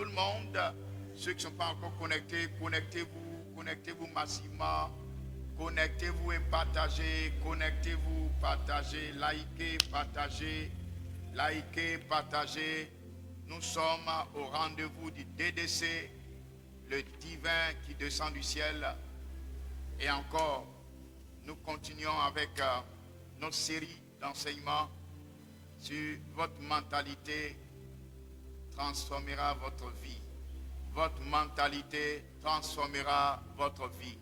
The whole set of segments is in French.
tout le monde. Ceux qui ne sont pas encore connectés, connectez-vous massivement. Connectez-vous et partagez, connectez-vous, partagez, likez, partagez. Nous sommes au rendez-vous du DDC, le divin qui descend du ciel. Et encore, nous continuons avec notre série d'enseignements sur votre mentalité transformera votre vie. Votre mentalité transformera votre vie.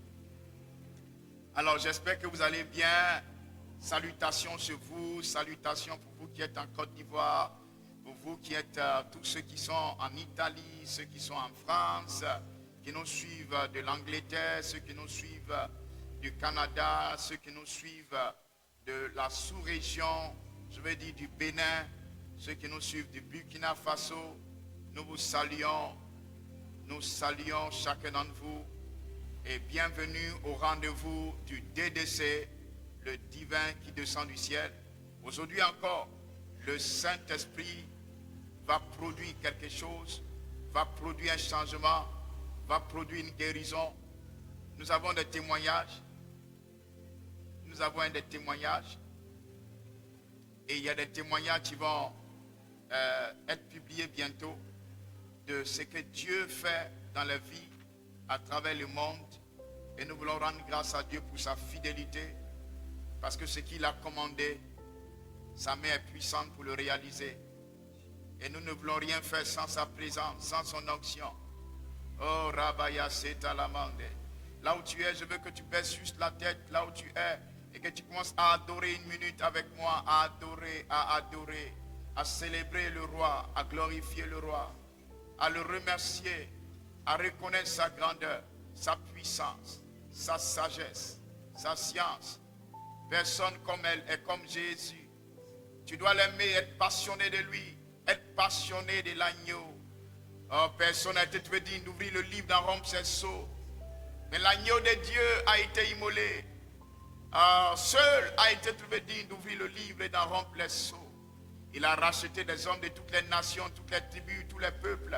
Alors j'espère que vous allez bien. Salutations sur vous, salutations pour vous qui êtes en Côte d'Ivoire, pour vous qui êtes tous ceux qui sont en Italie, ceux qui sont en France, qui nous suivent de l'Angleterre, ceux qui nous suivent du Canada, ceux qui nous suivent de la sous-région, je veux dire du Bénin, ceux qui nous suivent du Burkina Faso. Nous vous saluons, nous saluons chacun d'entre vous et bienvenue au rendez-vous du DDC, le divin qui descend du ciel. Aujourd'hui encore, le Saint-Esprit va produire quelque chose, va produire un changement, va produire une guérison. Nous avons des témoignages. Nous avons des témoignages. Et il y a des témoignages qui vont être publiés bientôt de ce que Dieu fait dans la vie à travers le monde. Et nous voulons rendre grâce à Dieu pour sa fidélité. Parce que ce qu'il a commandé, sa main est puissante pour le réaliser. Et nous ne voulons rien faire sans sa présence, sans son onction. Oh, Rabaya Setalamande. Là où tu es, je veux que tu baisses juste la tête, là où tu es, et que tu commences à adorer une minute avec moi, à adorer, à célébrer le roi, à glorifier le roi, à le remercier, à reconnaître sa grandeur, sa puissance, sa sagesse, sa science. Personne comme elle est comme Jésus. Tu dois l'aimer, être passionné de lui, être passionné de l'agneau. Oh, personne n'a été trouvé digne d'ouvrir le livre d'en rompre ses sceaux. Mais l'agneau de Dieu a été immolé. Seul a été trouvé digne d'ouvrir le livre et d'en rompre les sceaux. Il a racheté des hommes de toutes les nations, toutes les tribus, tous les peuples.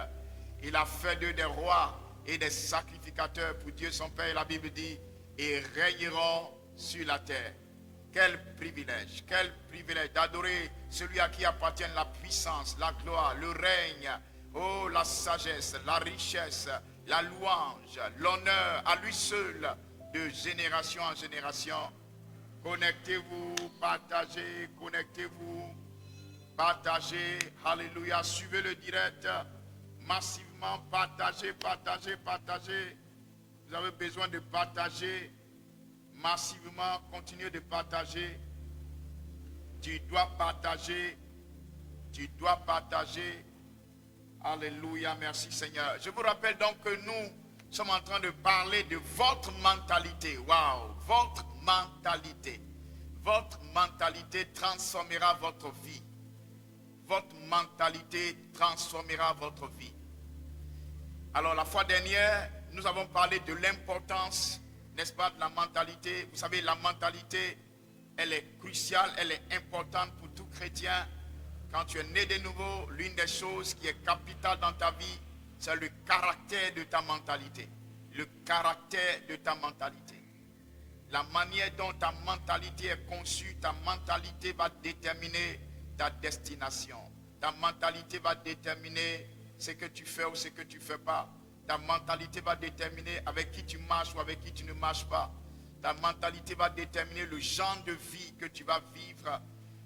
Il a fait d'eux des rois et des sacrificateurs pour Dieu son Père. La Bible dit, et régneront sur la terre. Quel privilège d'adorer celui à qui appartient la puissance, la gloire, le règne, oh la sagesse, la richesse, la louange, l'honneur à lui seul, de génération en génération. Connectez-vous, partagez, partagez, alléluia, suivez le direct, massivement, partagez. Vous avez besoin de partager massivement, continuez de partager. Tu dois partager. Alléluia, merci Seigneur. Je vous rappelle donc que nous sommes en train de parler de votre mentalité. Waouh, votre mentalité. Votre mentalité transformera votre vie. Votre mentalité transformera votre vie. Alors la fois dernière, nous avons parlé de l'importance, n'est-ce pas, de la mentalité. Vous savez, la mentalité, elle est cruciale, elle est importante pour tout chrétien. Quand tu es né de nouveau, l'une des choses qui est capitale dans ta vie, c'est le caractère de ta mentalité. Le caractère de ta mentalité. La manière dont ta mentalité est conçue, ta mentalité va déterminer ta destination. Ta mentalité va déterminer ce que tu fais ou ce que tu ne fais pas. Ta mentalité va déterminer avec qui tu marches ou avec qui tu ne marches pas. Ta mentalité va déterminer le genre de vie que tu vas vivre.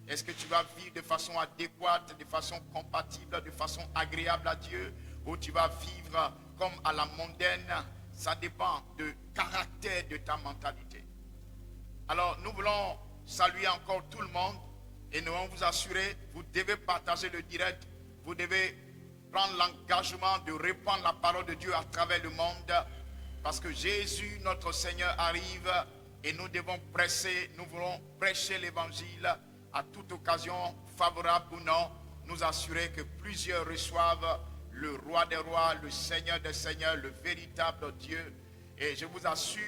Est-ce que tu vas vivre de façon adéquate, de façon compatible, de façon agréable à Dieu, ou tu vas vivre comme à la mondaine? Ça dépend du caractère de ta mentalité. Alors nous voulons saluer encore tout le monde et nous allons vous assurer, vous devez partager le direct, vous devez prendre l'engagement de répandre la parole de Dieu à travers le monde, parce que Jésus, notre Seigneur, arrive et nous devons presser, nous voulons prêcher l'évangile à toute occasion, favorable ou non, nous assurer que plusieurs reçoivent le roi des rois, le Seigneur des seigneurs, le véritable Dieu. Et je vous assure,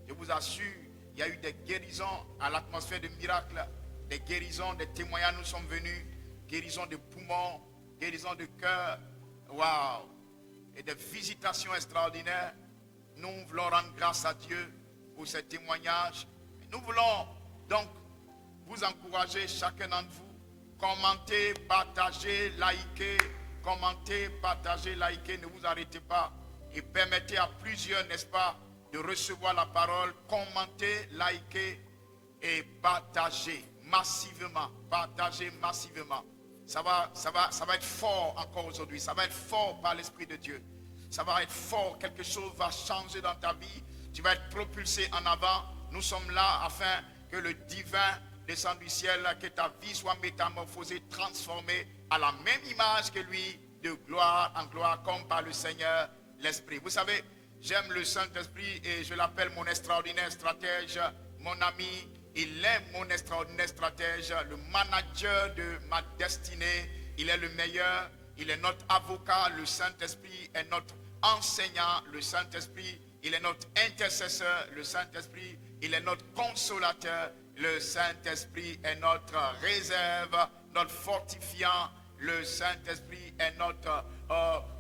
il y a eu des guérisons à l'atmosphère de miracles, des guérisons, des témoignages, nous sommes venus, guérison de poumons, guérison de cœur. Waouh! et des visitations extraordinaires. Nous voulons rendre grâce à Dieu pour ces témoignages. Nous voulons donc vous encourager, chacun d'entre vous, commentez, partagez, likez, commentez, partagez, likez, ne vous arrêtez pas et permettez à plusieurs, n'est-ce pas, de recevoir la parole. Commentez, likez et partagez massivement, partagez massivement. Ça va être fort encore aujourd'hui, ça va être fort par l'Esprit de Dieu. Ça va être fort, quelque chose va changer dans ta vie, tu vas être propulsé en avant. Nous sommes là afin que le divin descende du ciel, que ta vie soit métamorphosée, transformée à la même image que lui, de gloire en gloire, comme par le Seigneur l'Esprit. Vous savez, j'aime le Saint-Esprit et je l'appelle mon extraordinaire stratège, mon ami. Il est mon extraordinaire stratège, le manager de ma destinée. Il est le meilleur, il est notre avocat, le Saint-Esprit est notre enseignant, le Saint-Esprit, il est notre intercesseur, le Saint-Esprit, il est notre consolateur, le Saint-Esprit est notre réserve, notre fortifiant, le Saint-Esprit est notre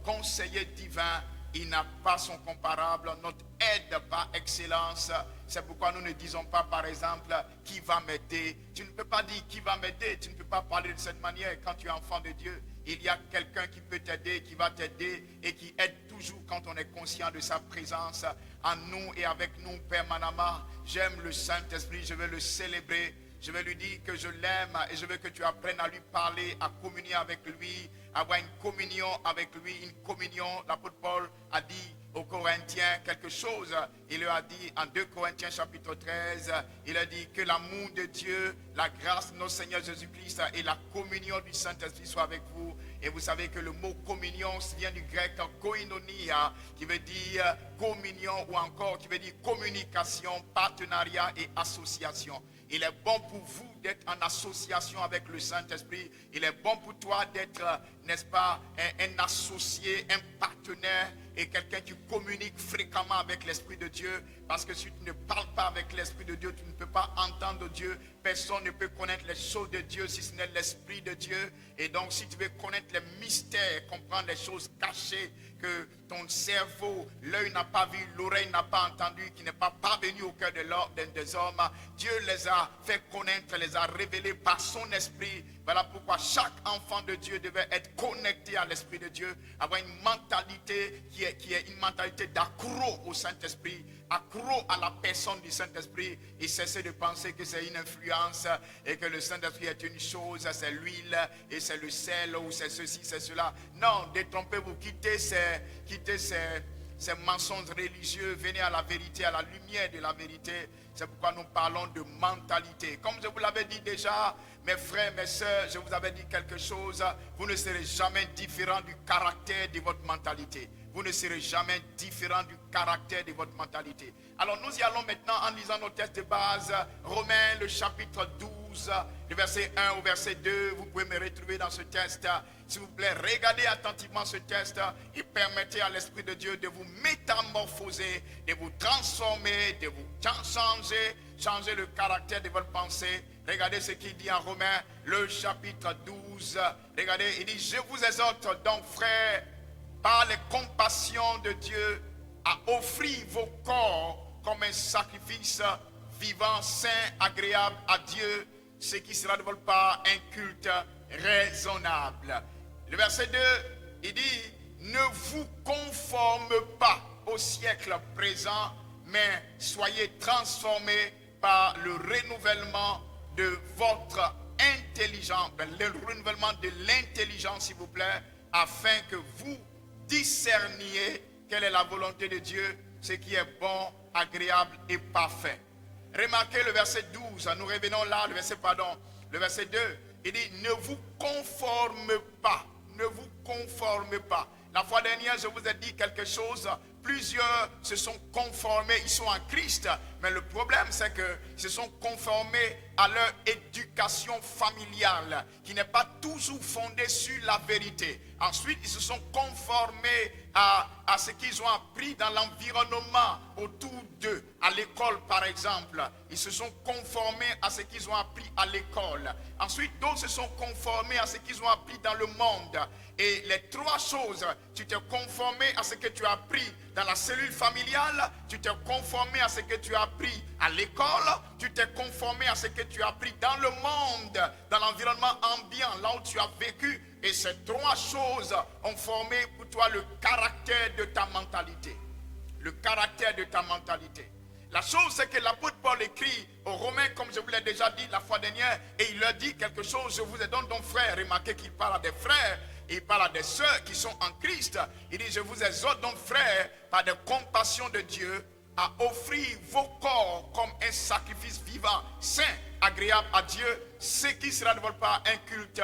conseiller divin. Il n'a pas son comparable, notre aide par excellence. C'est pourquoi nous ne disons pas, par exemple, qui va m'aider. Tu ne peux pas dire qui va m'aider, tu ne peux pas parler de cette manière quand tu es enfant de Dieu. Il y a quelqu'un qui peut t'aider, qui va t'aider et qui aide toujours quand on est conscient de sa présence en nous et avec nous permanemment. J'aime le Saint-Esprit, je vais le célébrer. Je vais lui dire que je l'aime et je veux que tu apprennes à lui parler, à communier avec lui, avoir une communion avec lui, une communion. L'apôtre Paul a dit aux Corinthiens quelque chose. Il leur a dit en 2 Corinthiens chapitre 13, il a dit que l'amour de Dieu, la grâce de notre Seigneur Jésus-Christ et la communion du Saint-Esprit soient avec vous. Et vous savez que le mot communion vient du grec koinonia, qui veut dire communion ou encore qui veut dire communication, partenariat et association. Il est bon pour vous d'être en association avec le Saint-Esprit. Il est bon pour toi d'être, n'est-ce pas, un associé, un partenaire et quelqu'un qui communique fréquemment avec l'Esprit de Dieu. Parce que si tu ne parles pas avec l'Esprit de Dieu, tu ne peux pas entendre Dieu. Personne ne peut connaître les choses de Dieu si ce n'est l'Esprit de Dieu. Et donc, si tu veux connaître les mystères, comprendre les choses cachées que ton cerveau, l'œil n'a pas vu, l'oreille n'a pas entendu, qui n'est pas parvenu au cœur des hommes, Dieu les a fait connaître, les a révélés par son esprit. Voilà pourquoi chaque enfant de Dieu devait être connecté à l'Esprit de Dieu, avoir une mentalité qui est une mentalité d'accro au Saint-Esprit, accro à la personne du Saint-Esprit, et cesser de penser que c'est une influence et que le Saint-Esprit est une chose, c'est l'huile et c'est le sel ou c'est ceci, c'est cela. Non, détrompez-vous, quittez ces mensonges religieux, venez à la vérité, à la lumière de la vérité. C'est pourquoi nous parlons de mentalité. Comme je vous l'avais dit déjà, mes frères, mes sœurs, je vous avais dit quelque chose, vous ne serez jamais différent du caractère de votre mentalité. Vous ne serez jamais différent du caractère de votre mentalité. Alors nous y allons maintenant en lisant nos textes de base. Romains, le chapitre 12, le verset 1 au verset 2. Vous pouvez me retrouver dans ce texte. S'il vous plaît, regardez attentivement ce texte et permettez à l'Esprit de Dieu de vous métamorphoser, de vous transformer, de vous changer le caractère de votre pensée. Regardez ce qu'il dit en Romains, le chapitre 12. Regardez, il dit, je vous exhorte donc, frères, par les compassions de Dieu, à offrir vos corps comme un sacrifice vivant, saint, agréable à Dieu, ce qui sera de votre part un culte raisonnable. Le verset 2, il dit, ne vous conforme pas au siècle présent, mais soyez transformés par le renouvellement de votre intelligence, le renouvellement de l'intelligence, s'il vous plaît, afin que vous discerniez quelle est la volonté de Dieu, ce qui est bon, agréable et parfait. Remarquez le verset 12, nous revenons là, le verset 2, il dit, ne vous conforme pas, ne vous conforme pas. La fois dernière, je vous ai dit quelque chose plusieurs se sont conformés, ils sont en Christ, mais le problème c'est qu'ils se sont conformés à leur éducation familiale, qui n'est pas toujours fondée sur la vérité. Ensuite, ils se sont conformés à ce qu'ils ont appris dans l'environnement autour d'eux, à l'école par exemple. Ils se sont conformés à ce qu'ils ont appris à l'école. Ensuite, d'autres se sont conformés à ce qu'ils ont appris dans le monde. Et les trois choses, tu t'es conformé à ce que tu as appris dans la cellule familiale, tu t'es conformé à ce que tu as appris à l'école, tu t'es conformé à ce que tu as appris dans le monde, dans l'environnement ambiant, là où tu as vécu. Et ces trois choses ont formé pour toi le caractère de ta mentalité. Le caractère de ta mentalité. La chose, c'est que l'apôtre Paul écrit aux Romains, comme je vous l'ai déjà dit la fois dernière, et il leur dit quelque chose, je vous ai donné donc frères. Remarquez qu'il parle à des frères, et il parle à des sœurs qui sont en Christ. Il dit, je vous exhorte donc frères, par des compassions de Dieu, à offrir vos corps comme un sacrifice vivant, saint, agréable à Dieu, ce qui sera de votre part un culte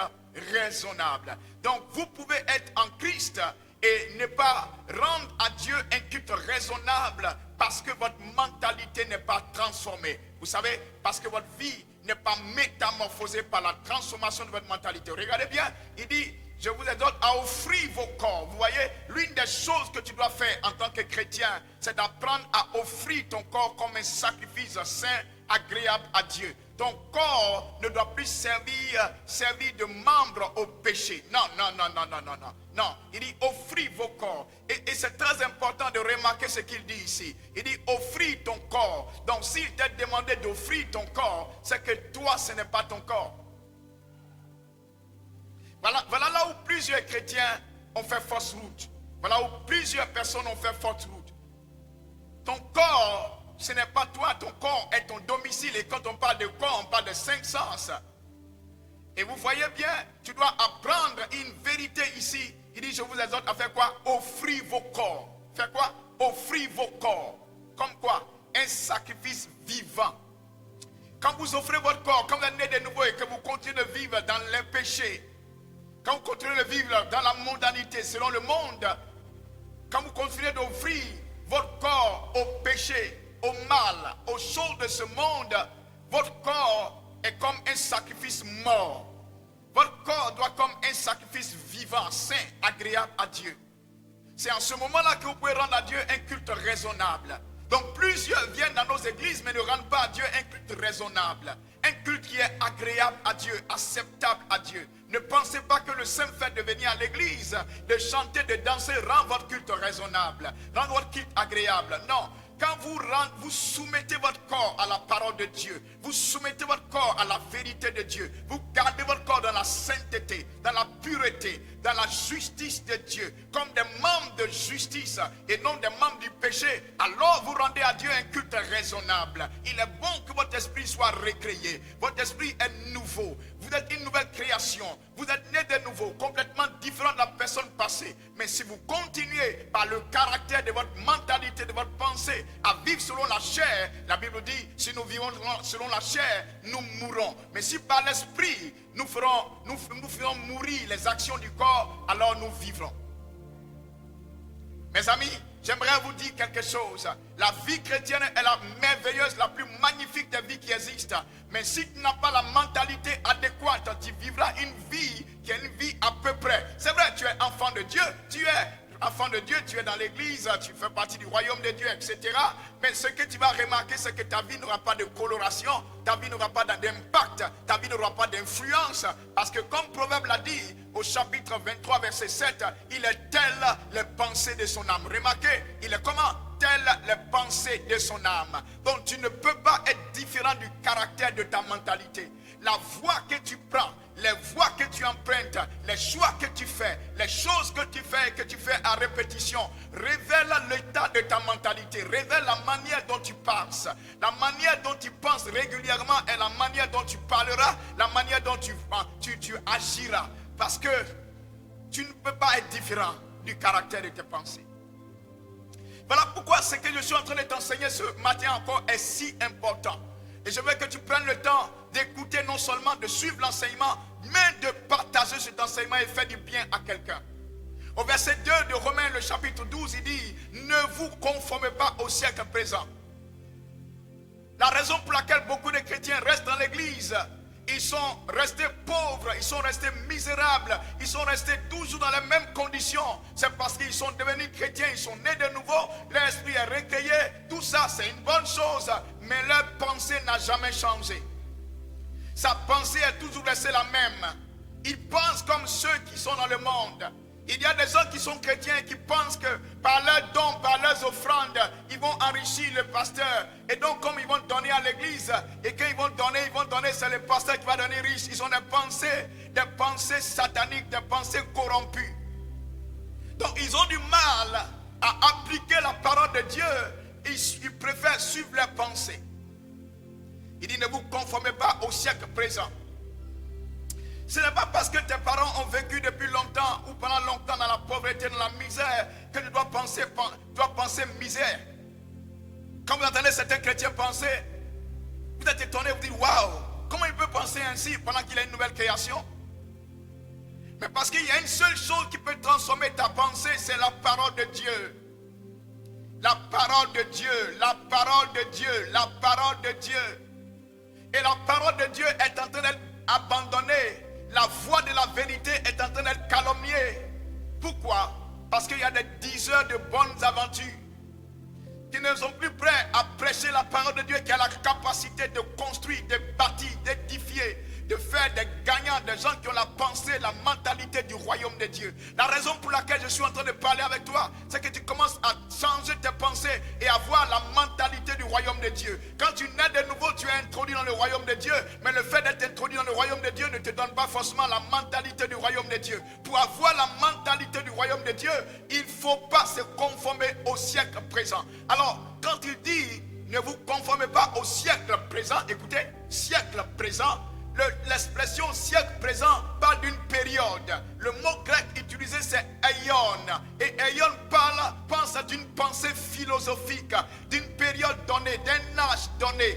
raisonnable. Donc vous pouvez être en Christ et ne pas rendre à Dieu un culte raisonnable parce que votre mentalité n'est pas transformée. Vous savez, parce que votre vie n'est pas métamorphosée par la transformation de votre mentalité. Regardez bien, il dit, je vous exhorte à offrir vos corps. Vous voyez, l'une des choses que tu dois faire en tant que chrétien, c'est d'apprendre à offrir ton corps comme un sacrifice saint, agréable à Dieu. Ton corps ne doit plus servir de membre au péché. Non. Non, il dit offrir vos corps. Et c'est très important de remarquer ce qu'il dit ici. Il dit offrir ton corps. Donc s'il t'a demandé d'offrir ton corps, c'est que toi ce n'est pas ton corps. Voilà là où plusieurs chrétiens ont fait fausse route. Voilà où plusieurs personnes ont fait fausse route. Ton corps, ce n'est pas toi, ton corps est ton domicile. Et quand on parle de corps, on parle de 5 sens. Et vous voyez bien, tu dois apprendre une vérité ici. Il dit, je vous exhorte à faire quoi? Offrir vos corps. Faire quoi? Offrir vos corps. Comme quoi? Un sacrifice vivant. Quand vous offrez votre corps, quand vous êtes né de nouveau et que vous continuez de vivre dans les péchés, quand vous continuez de vivre dans la mondanité selon le monde, quand vous continuez d'offrir votre corps au péché, au mal, aux choses de ce monde, votre corps est comme un sacrifice mort. Votre corps doit comme un sacrifice vivant, saint, agréable à Dieu. C'est en ce moment-là que vous pouvez rendre à Dieu un culte raisonnable. Donc plusieurs viennent dans nos églises mais ne rendent pas à Dieu un culte raisonnable. Un culte qui est agréable à Dieu, acceptable à Dieu. Ne pensez pas que le simple fait de venir à l'église, de chanter, de danser, rend votre culte raisonnable, rend votre culte agréable. Non. Quand vous soumettez votre corps à la parole de Dieu, vous soumettez votre corps à la vérité de Dieu, vous gardez votre corps dans la sainteté, dans la pureté, dans la justice de Dieu, comme des membres de justice et non des membres du péché, alors vous rendez à Dieu un culte raisonnable. Il est bon que votre esprit soit recréé, votre esprit est nouveau, vous êtes une nouvelle création, vous êtes né de nouveau, complètement différent de la personne passée. Mais si vous continuez par le caractère de votre mentalité, de votre pensée, à vivre selon la chair, la Bible dit, si nous vivons selon la chair, nous mourrons. Mais si par l'esprit, nous ferons mourir les actions du corps, alors nous vivrons. Mes amis, j'aimerais vous dire quelque chose. La vie chrétienne est la merveilleuse, la plus magnifique des vies qui existent. Mais si tu n'as pas la mentalité adéquate, tu vivras une vie qui est une vie à peu près. C'est vrai, tu es enfant de Dieu, tu es enfant de Dieu, tu es dans l'église, tu fais partie du royaume de Dieu, etc. Mais ce que tu vas remarquer, c'est que ta vie n'aura pas de coloration, ta vie n'aura pas d'impact, ta vie n'aura pas d'influence. Parce que comme Proverbe l'a dit, au chapitre 23, verset 7, il est tel les pensées de son âme. Remarquez, il est comment? Telles les pensées de son âme. Donc tu ne peux pas être différent du caractère de ta mentalité. La voie que tu prends, les voies que tu empruntes, les choix que tu fais, les choses que tu fais et que tu fais à répétition, révèlent l'état de ta mentalité, révèlent la manière dont tu penses. La manière dont tu penses régulièrement est la manière dont tu parleras, la manière dont tu agiras. Parce que tu ne peux pas être différent du caractère de tes pensées. Voilà pourquoi ce que je suis en train de t'enseigner ce matin encore est si important. Et je veux que tu prennes le temps d'écouter, non seulement de suivre l'enseignement, mais de partager cet enseignement et faire du bien à quelqu'un. Au verset 2 de Romains, le chapitre 12, il dit, ne vous conformez pas au siècle présent. La raison pour laquelle beaucoup de chrétiens restent dans l'église, ils sont restés pauvres, ils sont restés misérables, ils sont restés toujours dans les mêmes conditions. C'est parce qu'ils sont devenus chrétiens, ils sont nés de nouveau, l'esprit est recueilli. Tout ça, c'est une bonne chose, mais leur pensée n'a jamais changé. Sa pensée est toujours restée la même. Ils pensent comme ceux qui sont dans le monde. Il y a des gens qui sont chrétiens qui pensent que par leurs dons, par leurs offrandes, ils vont enrichir le pasteur. Et donc comme ils vont donner à l'église, et quand ils vont donner, c'est le pasteur qui va donner riche. Ils ont des pensées sataniques, des pensées corrompues. Donc ils ont du mal à appliquer la parole de Dieu. Ils préfèrent suivre leurs pensées. Il dit, ne vous conformez pas au siècle présent. Ce n'est pas parce que tes parents ont vécu depuis longtemps ou pendant longtemps dans la pauvreté, dans la misère, que tu dois penser misère. Quand vous entendez certains chrétiens penser, vous êtes étonné, vous dites, waouh, comment il peut penser ainsi pendant qu'il a une nouvelle création? Mais parce qu'il y a une seule chose qui peut transformer ta pensée, c'est la parole de Dieu. La parole de Dieu, la parole de Dieu, la parole de Dieu. Et la parole de Dieu est en train d'être abandonnée. La voix de la vérité est en train d'être calomniée. Pourquoi? Parce qu'il y a des diseurs de bonnes aventures qui ne sont plus prêts à prêcher la parole de Dieu, qui a la capacité de construire, de bâtir, d'édifier, de faire des gagnants, des gens qui ont la pensée, la mentalité du royaume de Dieu. La raison pour laquelle je suis en train de parler avec toi, c'est que tu commences à changer tes pensées et à voir la mentalité du royaume de Dieu. Quand tu nais de nouveau, tu es introduit dans le royaume de Dieu, mais le fait d'être introduit dans le royaume de Dieu ne te donne pas forcément la mentalité du royaume de Dieu. Pour avoir la mentalité du royaume de Dieu, il ne faut pas se conformer au siècle présent. Alors, quand il dit ne vous conformez pas au siècle présent, écoutez, siècle présent, l'expression siècle présent parle d'une période. Le mot grec utilisé c'est aion. Et aion pense d'une pensée philosophique, d'une période donnée, d'un âge donné,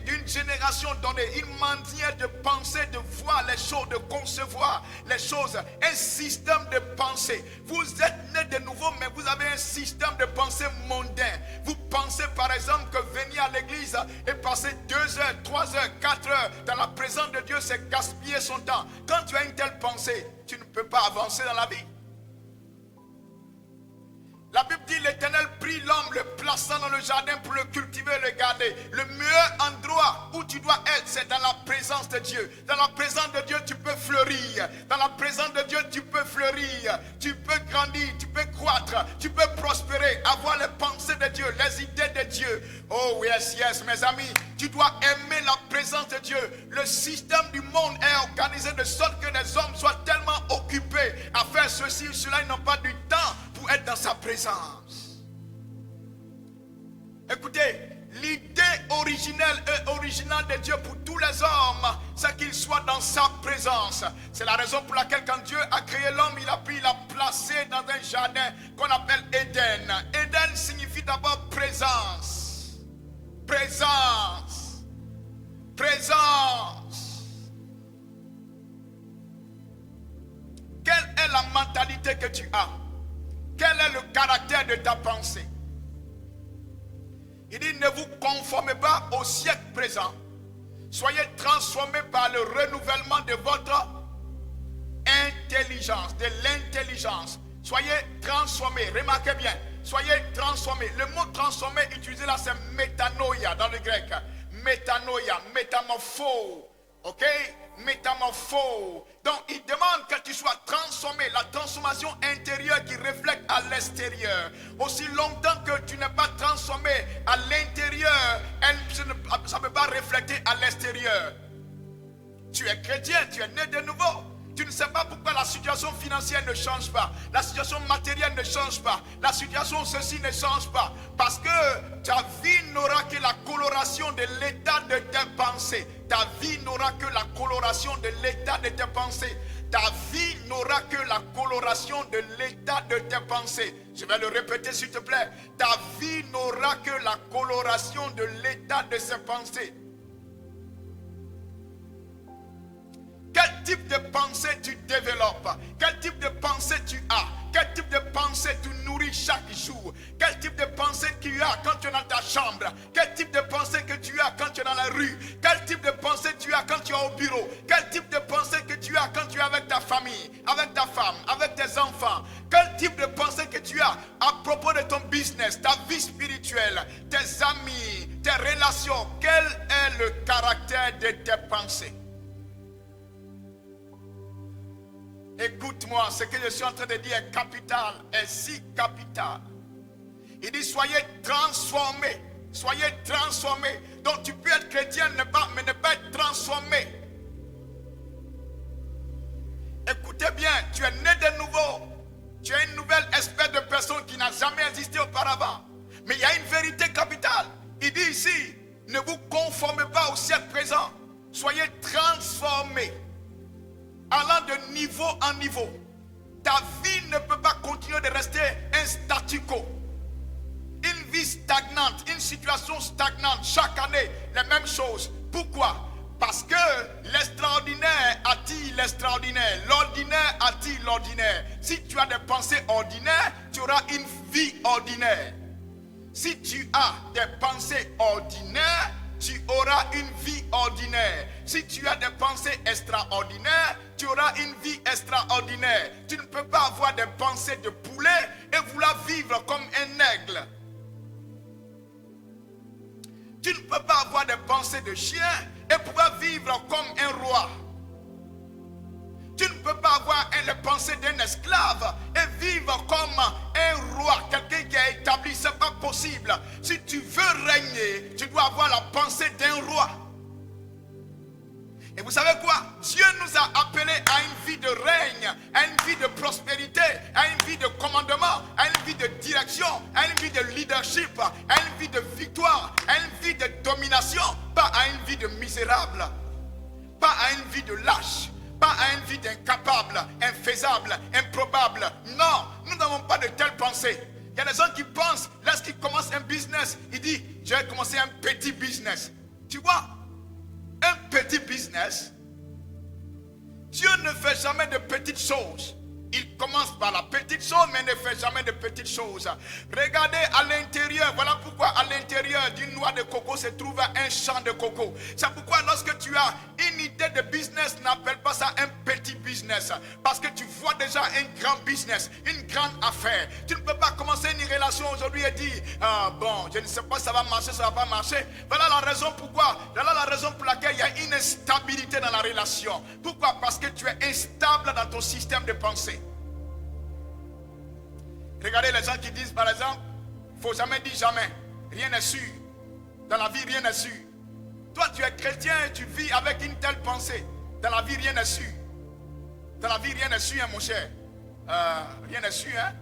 d'une génération donnée, une manière de penser, de voir les choses, de concevoir les choses, un système de pensée. Vous êtes né de nouveau, mais vous avez un système de pensée mondain. Vous pensez par exemple que venir à l'église et passer 2 heures, 3 heures, 4 heures dans la présence de Dieu, c'est gaspiller son temps. Quand tu as une telle pensée, tu ne peux pas avancer dans la vie. La Bible dit l'Éternel prit l'homme, le plaçant dans le jardin pour le cultiver et le garder. Le meilleur endroit où tu dois être, c'est dans la présence de Dieu. Dans la présence de Dieu, tu peux fleurir. Dans la présence de Dieu, tu peux fleurir. Tu peux grandir, tu peux croître, tu peux prospérer, avoir les pensées de Dieu, les idées de Dieu. Oh yes, yes, mes amis, tu dois aimer la présence de Dieu. Le système du monde est organisé de sorte que les hommes soient tellement occupés à faire ceci ou cela, ils n'ont pas du temps pour être dans sa présence. Écoutez, l'idée originelle et originale de Dieu pour tous les hommes, c'est qu'ils soient dans sa présence. C'est la raison pour laquelle quand Dieu a créé l'homme, il l'a placé dans un jardin qu'on appelle Éden. Éden signifie d'abord présence. Présence. Présence. Quelle est la mentalité que tu as? Quel est le caractère de ta pensée? Il dit, ne vous conformez pas au siècle présent. Soyez transformés par le renouvellement de votre intelligence, de l'intelligence. Soyez transformés. Remarquez bien, soyez transformés. Le mot transformé utilisé là, c'est métanoïa dans le grec. Métanoïa, métamorpho. Ok? Métamorpho. Donc il demande que tu sois transformé, la transformation intérieure qui reflète à l'extérieur. Aussi longtemps que tu n'es pas transformé à l'intérieur, ça ne peut pas refléter à l'extérieur. Tu es chrétien, tu es né de nouveau. Tu ne sais pas pourquoi la situation financière ne change pas. La situation matérielle ne change pas. La situation ceci ne change pas. Parce que ta vie n'aura que la coloration de l'état de tes pensées. Ta vie n'aura que la coloration de l'état de tes pensées. Ta vie n'aura que la coloration de l'état de tes pensées. Je vais le répéter s'il te plaît. Ta vie n'aura que la coloration de l'état de ses pensées. Quel type de pensée tu développes? Quel type de pensée tu as? Quel type de pensée tu nourris chaque jour? Quel type de pensée tu as quand tu es dans ta chambre? Quel type de pensée que tu as quand tu es dans la rue? Quel type de pensée tu as quand tu es au bureau? Quel type de pensée que tu as quand tu es avec ta famille, avec ta femme, avec tes enfants? Quel type de pensée que tu as à propos de ton business, ta vie spirituelle, tes amis, tes relations? Quel est le caractère de tes pensées? Écoute-moi, ce que je suis en train de dire est capital, est si capital. Il dit soyez transformés, soyez transformés. Donc tu peux être chrétien mais ne pas être transformé. Écoutez bien, tu es né de nouveau. Tu es une nouvelle espèce de personne qui n'a jamais existé auparavant. Mais il y a une vérité capitale. Il dit ici, ne vous conformez pas au siècle présent. Soyez transformés. Allant de niveau en niveau. Ta vie ne peut pas continuer de rester un statu quo. Une vie stagnante, une situation stagnante. Chaque année, les mêmes choses. Pourquoi? Parce que l'extraordinaire attire l'extraordinaire. L'ordinaire attire l'ordinaire. Si tu as des pensées ordinaires, tu auras une vie ordinaire. Si tu as des pensées ordinaires, tu auras une vie ordinaire. Si tu as des pensées extraordinaires, tu auras une vie extraordinaire. Tu ne peux pas avoir des pensées de poulet et vouloir vivre comme un aigle. Tu ne peux pas avoir des pensées de chien et pouvoir vivre comme un roi. Tu ne peux pas avoir les pensées d'un esclave et vivre comme un roi, quelqu'un qui a établi. Ce n'est pas possible. Si tu veux régner, tu dois avoir la pensée d'un roi. Et vous savez quoi? Dieu nous a appelés à une vie de règne, à une vie de prospérité, à une vie de commandement, à une vie de direction, à une vie de leadership, à une vie de victoire, à une vie de domination, pas à une vie de misérable, pas à une vie de lâche, pas à une vie d'incapable, infaisable, improbable. Non, nous n'avons pas de telle pensée. Il y a des gens qui pensent, lorsqu'ils commencent un business, ils disent, je vais commencer un petit business. Tu vois? Un petit business, Dieu ne fait jamais de petites choses. Il commence par la petite chose, mais ne fait jamais de petites choses. Regardez à l'intérieur. Voilà pourquoi à l'intérieur d'une noix de coco se trouve un champ de coco. C'est pourquoi lorsque tu as une idée de business, n'appelle pas ça un petit business. Parce que tu vois déjà un grand business, une grande affaire. Tu ne peux pas commencer une relation aujourd'hui et dire, ah bon, je ne sais pas si ça va marcher, ça ne va pas marcher. Voilà la raison pourquoi. Voilà la raison pour laquelle il y a une instabilité dans la relation. Pourquoi? Parce que tu es instable dans ton système de pensée. Regardez les gens qui disent par exemple, il ne faut jamais dire jamais. Rien n'est sûr. Dans la vie, rien n'est sûr. Toi, tu es chrétien et tu vis avec une telle pensée. Dans la vie, rien n'est sûr. Dans la vie, rien n'est sûr, hein, mon cher. Rien n'est sûr, hein.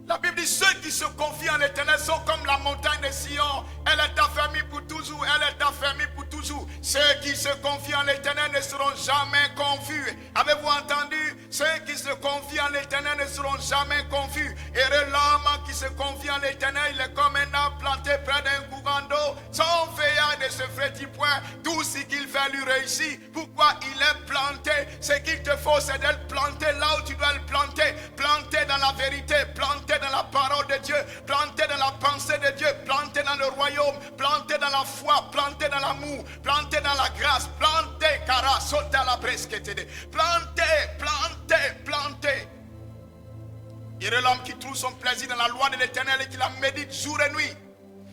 La Bible dit, ceux qui se confient en l'Éternel sont comme la montagne de Sion. Elle est affermie pour toujours. Elle est affermie pour toujours. Ceux qui se confient en l'Éternel ne seront jamais confus. Avez-vous entendu? Ceux qui se confient en l'Éternel ne seront jamais confus. Et l'homme qui se confie en l'Éternel, il est comme un arbre planté près d'un courant d'eau. Son feuillage ne se frétille point. Tout ce qu'il fait lui réussit. Pourquoi il est planté? Ce qu'il te faut, c'est de le planter là où tu dois le planter. Planter dans la vérité, planter dans la parole de Dieu, planté dans la pensée de Dieu, planté dans le royaume, planté dans la foi, planté dans l'amour, planté dans la grâce, planté, cara, saute à la presque, planté. Il est l'homme qui trouve son plaisir dans la loi de l'Éternel et qui la médite jour et nuit.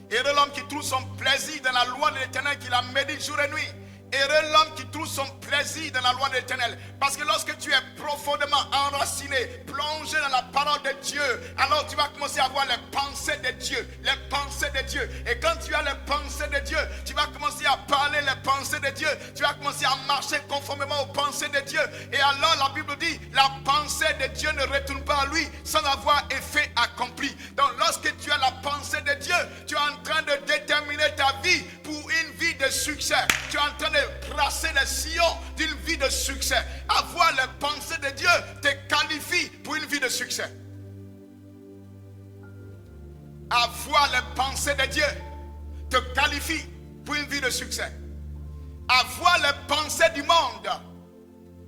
Il est l'homme qui trouve son plaisir dans la loi de l'Éternel et qui la médite jour et nuit. Heureux l'homme qui trouve son plaisir dans la loi de l'Éternel. Parce que lorsque tu es profondément enraciné, plongé dans la parole de Dieu, alors tu vas commencer à avoir les pensées de Dieu. Les pensées de Dieu. Et quand tu as les pensées de Dieu, tu vas commencer à parler les pensées de Dieu. Tu vas commencer à marcher conformément aux pensées de Dieu. Et alors la Bible dit, la pensée de Dieu ne retourne pas à lui sans avoir effet accompli. Donc lorsque tu as la pensée de Dieu, tu es en train de déterminer ta vie pour une vie de succès. Tu es en train de tracer les sillons d'une vie de succès. Avoir les pensées de Dieu te qualifie pour une vie de succès. Avoir les pensées de Dieu te qualifie pour une vie de succès. Avoir les pensées du monde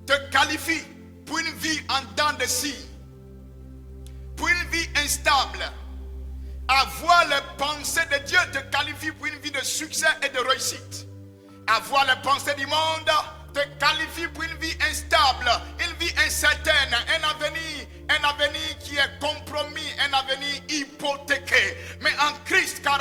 te qualifie pour une vie en dents de scie, pour une vie instable. Avoir les pensées de Dieu te qualifie pour une vie de succès et de réussite. Avoir les pensées du monde te qualifie pour une vie instable, une vie incertaine, un avenir qui est compromis, un avenir hypothéqué. Mais en Christ, en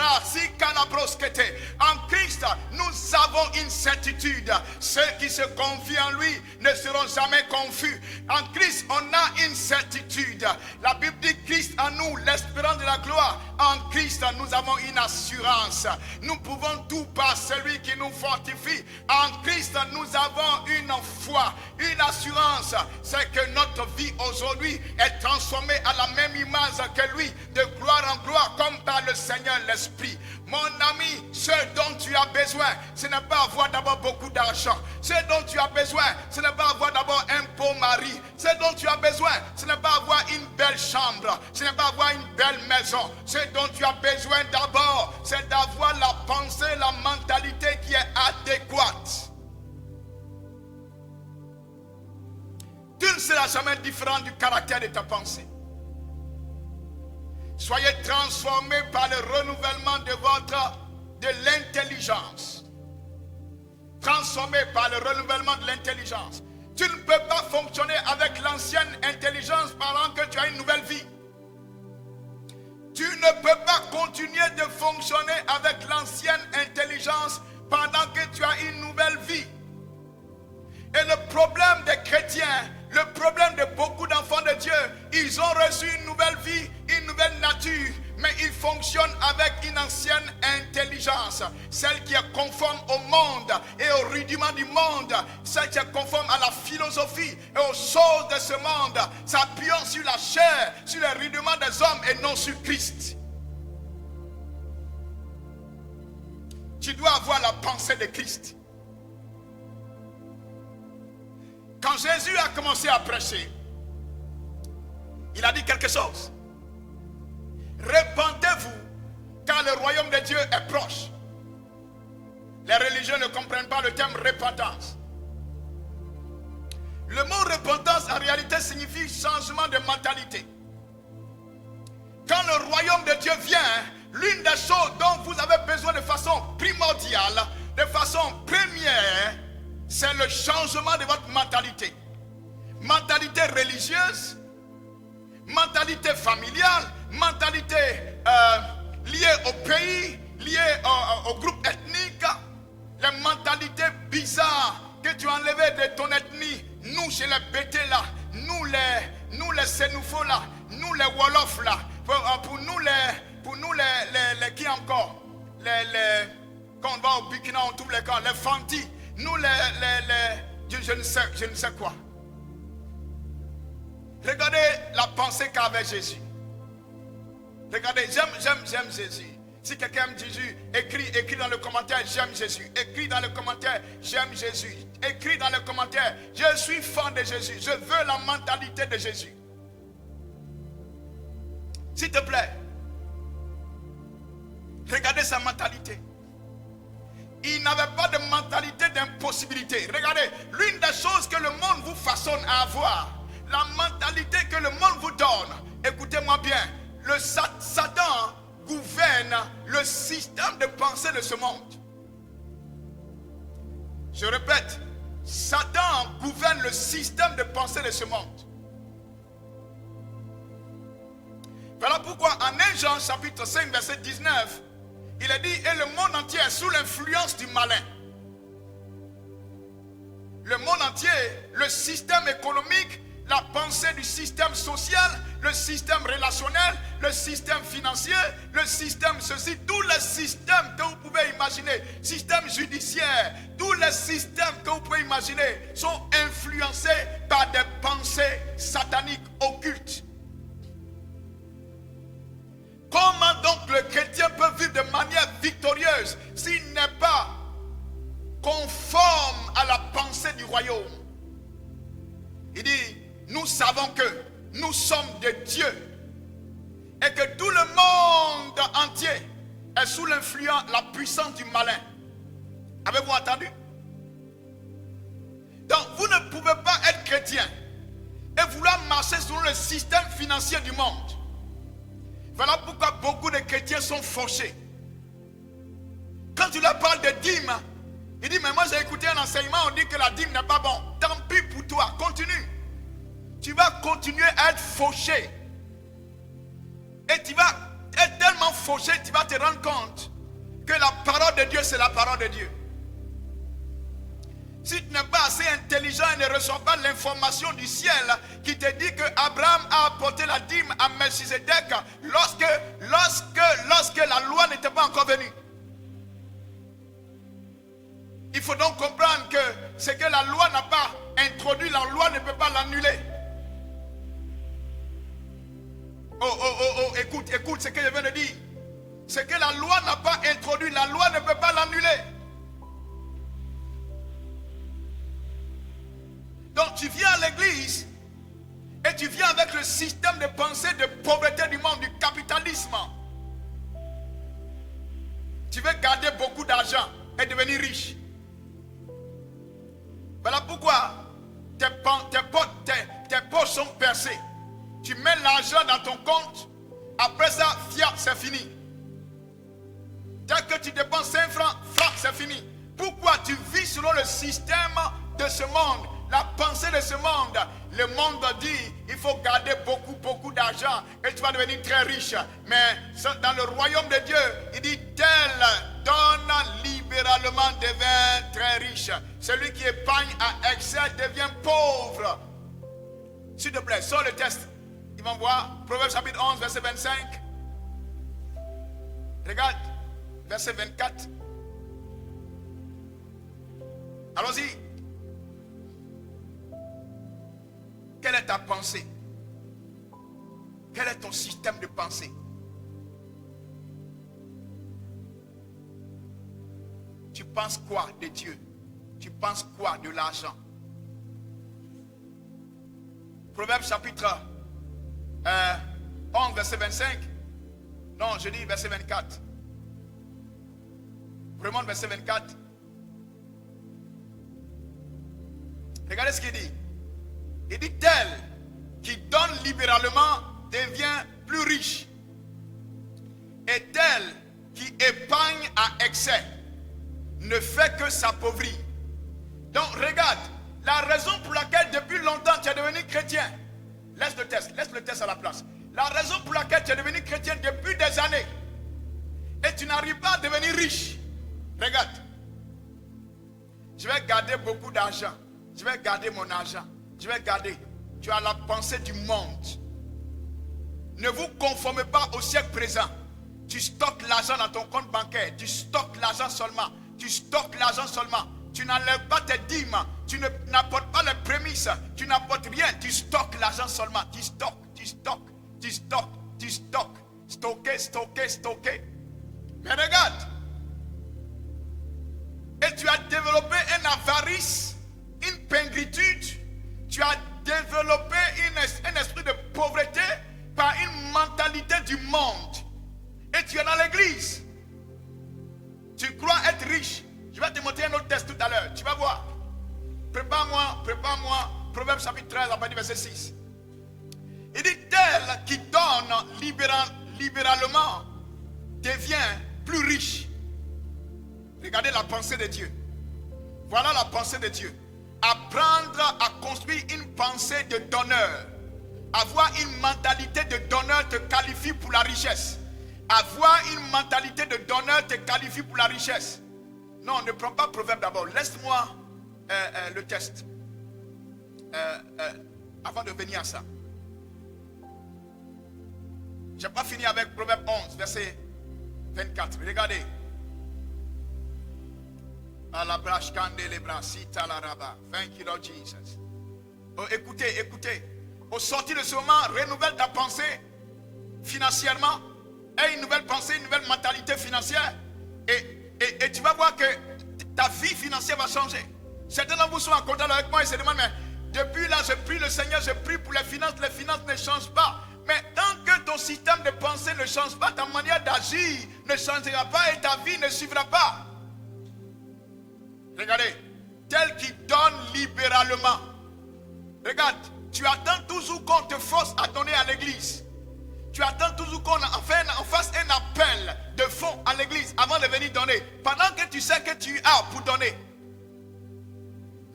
Christ, nous avons une certitude. Ceux qui se confient en lui ne seront jamais confus. En Christ, on a une certitude. La Bible dit Christ en nous, l'espérance de la gloire. En Christ, nous avons une assurance. Nous pouvons tout par celui qui nous fortifie. En Christ, nous avons une foi, une assurance. C'est que notre vie aujourd'hui est transformée à la même image que lui, de gloire en gloire, comme par le Seigneur l'Esprit. Mon ami, ce dont tu as besoin, ce n'est pas avoir d'abord beaucoup d'argent. Ce dont tu as besoin, ce n'est pas avoir d'abord un beau mari. Ce dont tu as besoin, ce n'est pas avoir une belle chambre. Ce n'est pas avoir une belle maison. Ce dont tu as besoin d'abord, c'est d'avoir la pensée, la mentalité qui est adéquate. Tu ne seras jamais différent du caractère de ta pensée. Soyez transformés par le renouvellement de l'intelligence. Transformés par le renouvellement de l'intelligence. Tu ne peux pas fonctionner avec l'ancienne intelligence pendant que tu as une nouvelle vie. Tu ne peux pas continuer de fonctionner avec l'ancienne intelligence pendant que tu as une nouvelle vie. Et le problème des chrétiens, le problème de beaucoup d'enfants de Dieu, ils ont reçu une nouvelle vie, une nouvelle nature, mais ils fonctionnent avec une ancienne intelligence, celle qui est conforme au monde et aux rudiments du monde, celle qui est conforme à la philosophie et aux choses de ce monde, s'appuyant sur la chair, sur les rudiments des hommes et non sur Christ. Tu dois avoir la pensée de Christ. Quand Jésus a commencé à prêcher, il a dit quelque chose. Répentez-vous, car le royaume de Dieu est proche. Les religieux ne comprennent pas le terme repentance. Le mot repentance en réalité signifie changement de mentalité. Quand le royaume de Dieu vient, l'une des choses dont vous avez besoin de façon primordiale, de façon première, c'est le changement de votre mentalité. Mentalité religieuse, mentalité familiale, mentalité liée au pays, liée au groupe ethnique, les mentalités bizarres que tu as enlevées de ton ethnie. Nous, chez les Bétés là, nous les Sénoufos là, nous les Wolofs là, pour nous les qui encore, quand on va au Burkina, on trouve les camps, les Fanti. Nous je ne sais quoi. Regardez la pensée qu'avait Jésus. Regardez, j'aime Jésus. Si quelqu'un aime Jésus, écris dans le commentaire, j'aime Jésus. Écris dans le commentaire, j'aime Jésus. Écris dans le commentaire, je suis fan de Jésus. Je veux la mentalité de Jésus. S'il te plaît, regardez sa mentalité. Il n'avait pas de mentalité d'impossibilité. Regardez, l'une des choses que le monde vous façonne à avoir, la mentalité que le monde vous donne, écoutez-moi bien, le Satan gouverne le système de pensée de ce monde. Je répète, Satan gouverne le système de pensée de ce monde. Voilà pourquoi en 1 Jean chapitre 5 verset 19, il est dit, et le monde entier est sous l'influence du malin. Le monde entier, le système économique, la pensée du système social, le système relationnel, le système financier, le système ceci, tous les systèmes que vous pouvez imaginer, système judiciaire, tous les systèmes que vous pouvez imaginer sont influencés par des pensées sataniques occultes. Comment donc le chrétien peut vivre de manière victorieuse s'il n'est pas conforme à la pensée du royaume? Il dit, nous savons que nous sommes de Dieu et que tout le monde entier est sous l'influence, la puissance du malin. Avez-vous entendu? Donc, vous ne pouvez pas être chrétien et vouloir marcher selon le système financier du monde. Voilà pourquoi beaucoup de chrétiens sont fauchés. Quand tu leur parles de dîme, il dit, mais moi j'ai écouté un enseignement, on dit que la dîme n'est pas bon. Tant pis pour toi, continue. Tu vas continuer à être fauché. Et tu vas être tellement fauché, tu vas te rendre compte que la parole de Dieu, c'est la parole de Dieu. Si tu n'es pas assez intelligent et ne reçois pas l'information du ciel qui te dit que Abraham a apporté la dîme à Melchisedec lorsque la loi n'était pas encore venue. Il faut donc comprendre que ce que la loi n'a pas introduit, la loi ne peut pas l'annuler. Écoute ce que je viens de dire. Ce que la loi n'a pas introduit, la loi ne peut pas l'annuler. Donc tu viens à l'église et tu viens avec le système de pensée de pauvreté du monde, du capitalisme. Tu veux garder beaucoup d'argent et devenir riche. Voilà pourquoi tes poches sont percées. Tu mets l'argent dans ton compte, après ça, c'est fini. Dès que tu dépenses 5 francs, c'est fini. Pourquoi tu vis selon le système de ce monde, la pensée de ce monde? Le monde dit, il faut garder beaucoup d'argent et tu vas devenir très riche. Mais dans le royaume de Dieu, il dit, tel donne libéralement devient très riche. Celui qui épargne à excès devient pauvre. S'il te plaît, sors le test. Ils vont voir, Proverbe chapitre 11, verset 25. Regarde, verset 24. Allons-y. Quelle est ta pensée? Quel est ton système de pensée? Tu penses quoi de Dieu? Tu penses quoi de l'argent? Proverbe chapitre 11, verset 25. Non, je dis verset 24. Vraiment verset 24. Regardez ce qu'il dit. Il dit, tel qui donne libéralement devient plus riche. Et tel qui épargne à excès ne fait que s'appauvrir. Donc regarde, la raison pour laquelle depuis longtemps tu es devenu chrétien, laisse le test à la place. La raison pour laquelle tu es devenu chrétien depuis des années et tu n'arrives pas à devenir riche. Regarde, je vais garder beaucoup d'argent, je vais garder mon argent, je vais garder. Tu as la pensée du monde. Ne vous conformez pas au siècle présent. Tu stockes l'argent dans ton compte bancaire, tu stockes l'argent seulement, tu stockes l'argent seulement. Tu n'enlèves pas tes dîmes, tu n'apportes pas les prémices, tu n'apportes rien, tu stockes l'argent seulement, tu stockes, stocker. Mais regarde, et tu as développé une avarice, une pingritude, tu as développé un esprit de pauvreté par une mentalité du monde. Et tu es dans l'église, tu crois être riche. Je vais te montrer un autre test tout à l'heure. Tu vas voir. Prépare-moi. Proverbe chapitre 13, à partir du verset 6. Il dit, tel qui donne libéralement devient plus riche. Regardez la pensée de Dieu. Voilà la pensée de Dieu. Apprendre à construire une pensée de donneur. Avoir une mentalité de donneur te qualifie pour la richesse. Avoir une mentalité de donneur te qualifie pour la richesse. Non, ne prends pas Proverbe d'abord. Laisse-moi le test. Avant de venir à ça. Je n'ai pas fini avec Proverbe 11, verset 24. Regardez. Thank you, Lord Jesus. Oh, écoutez. Au sortir de ce moment, renouvelle ta pensée financièrement. Et une nouvelle pensée, une nouvelle mentalité financière. Et tu vas voir que ta vie financière va changer. Certains d'entre vous sont en contact avec moi et se demandent, mais depuis là, je prie le Seigneur, je prie pour les finances ne changent pas. Mais tant que ton système de pensée ne change pas, ta manière d'agir ne changera pas et ta vie ne suivra pas. Regardez, tel qui donne libéralement. Regarde, tu attends toujours qu'on te force à donner à l'église. Tu attends toujours qu'on fasse un appel de fonds à l'église avant de venir donner. Pendant que tu sais que tu as pour donner.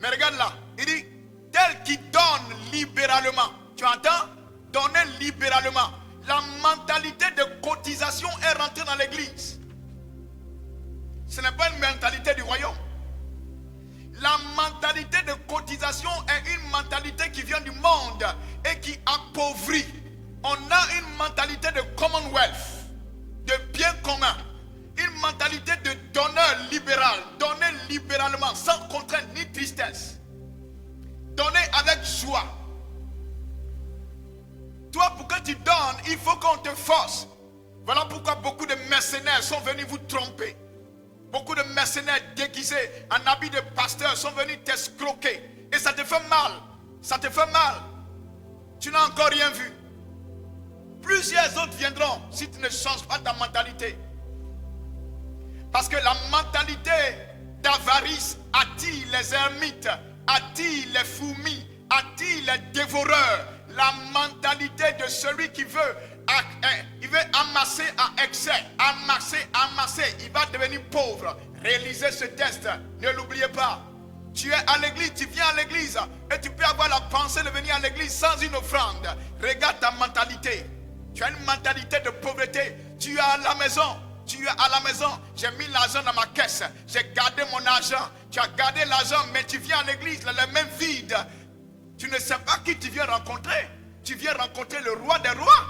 Mais regarde là, il dit, tel qui donne libéralement. Tu entends? Donner libéralement. La mentalité de cotisation est rentrée dans l'église. Ce n'est pas une mentalité du royaume. La mentalité de cotisation est une mentalité qui vient du monde et qui appauvrit. On a une mentalité de commonwealth, de bien commun. Une mentalité de donneur libéral. Donner libéralement, sans contrainte ni tristesse. Donner avec joie. Toi, pour que tu donnes, il faut qu'on te force. Voilà pourquoi beaucoup de mercenaires sont venus vous tromper. Beaucoup de mercenaires déguisés en habits de pasteur sont venus t'escroquer. Et ça te fait mal. Ça te fait mal. Tu n'as encore rien vu. Plusieurs autres viendront si tu ne changes pas ta mentalité. Parce que la mentalité d'avarice attire les ermites, attire les fourmis, attire les dévoreurs. La mentalité de celui qui veut amasser à excès, amasser, il va devenir pauvre. Réalisez ce test, ne l'oubliez pas. Tu es à l'église, tu viens à l'église et tu peux avoir la pensée de venir à l'église sans une offrande. Regarde ta mentalité. Tu as une mentalité de pauvreté. Tu es à la maison. J'ai mis l'argent dans ma caisse. J'ai gardé mon argent. Tu as gardé l'argent, mais tu viens à l'église, les mains vides. Tu ne sais pas qui tu viens rencontrer. Tu viens rencontrer le roi des rois.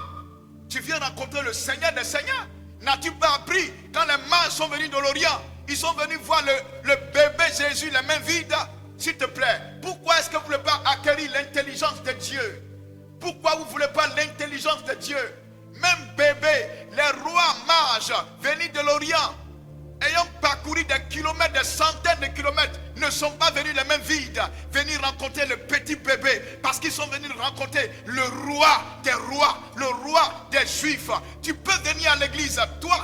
Tu viens rencontrer le Seigneur des seigneurs. N'as-tu pas appris quand les mages sont venus de l'Orient? Ils sont venus voir le bébé Jésus, les mains vides. S'il te plaît, pourquoi est-ce que vous ne voulez pas acquérir l'intelligence de Dieu? Pourquoi vous ne voulez pas l'intelligence de Dieu? Même bébé, les rois mages venus de l'Orient, ayant parcouru des kilomètres, des centaines de kilomètres, ne sont pas venus les mains vides, venir rencontrer le petit bébé, parce qu'ils sont venus rencontrer le roi des rois, le roi des Juifs. Tu peux venir à l'église, toi,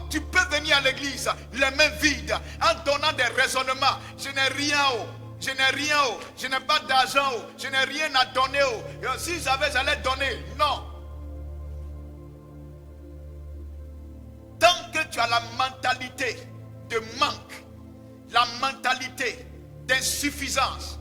tu peux venir à l'église les mains vides, en donnant des raisonnements. Je n'ai rien, je n'ai pas d'argent, je n'ai rien à donner. Si j'avais, j'allais donner. Non. Tant que tu as la mentalité de manque, la mentalité d'insuffisance,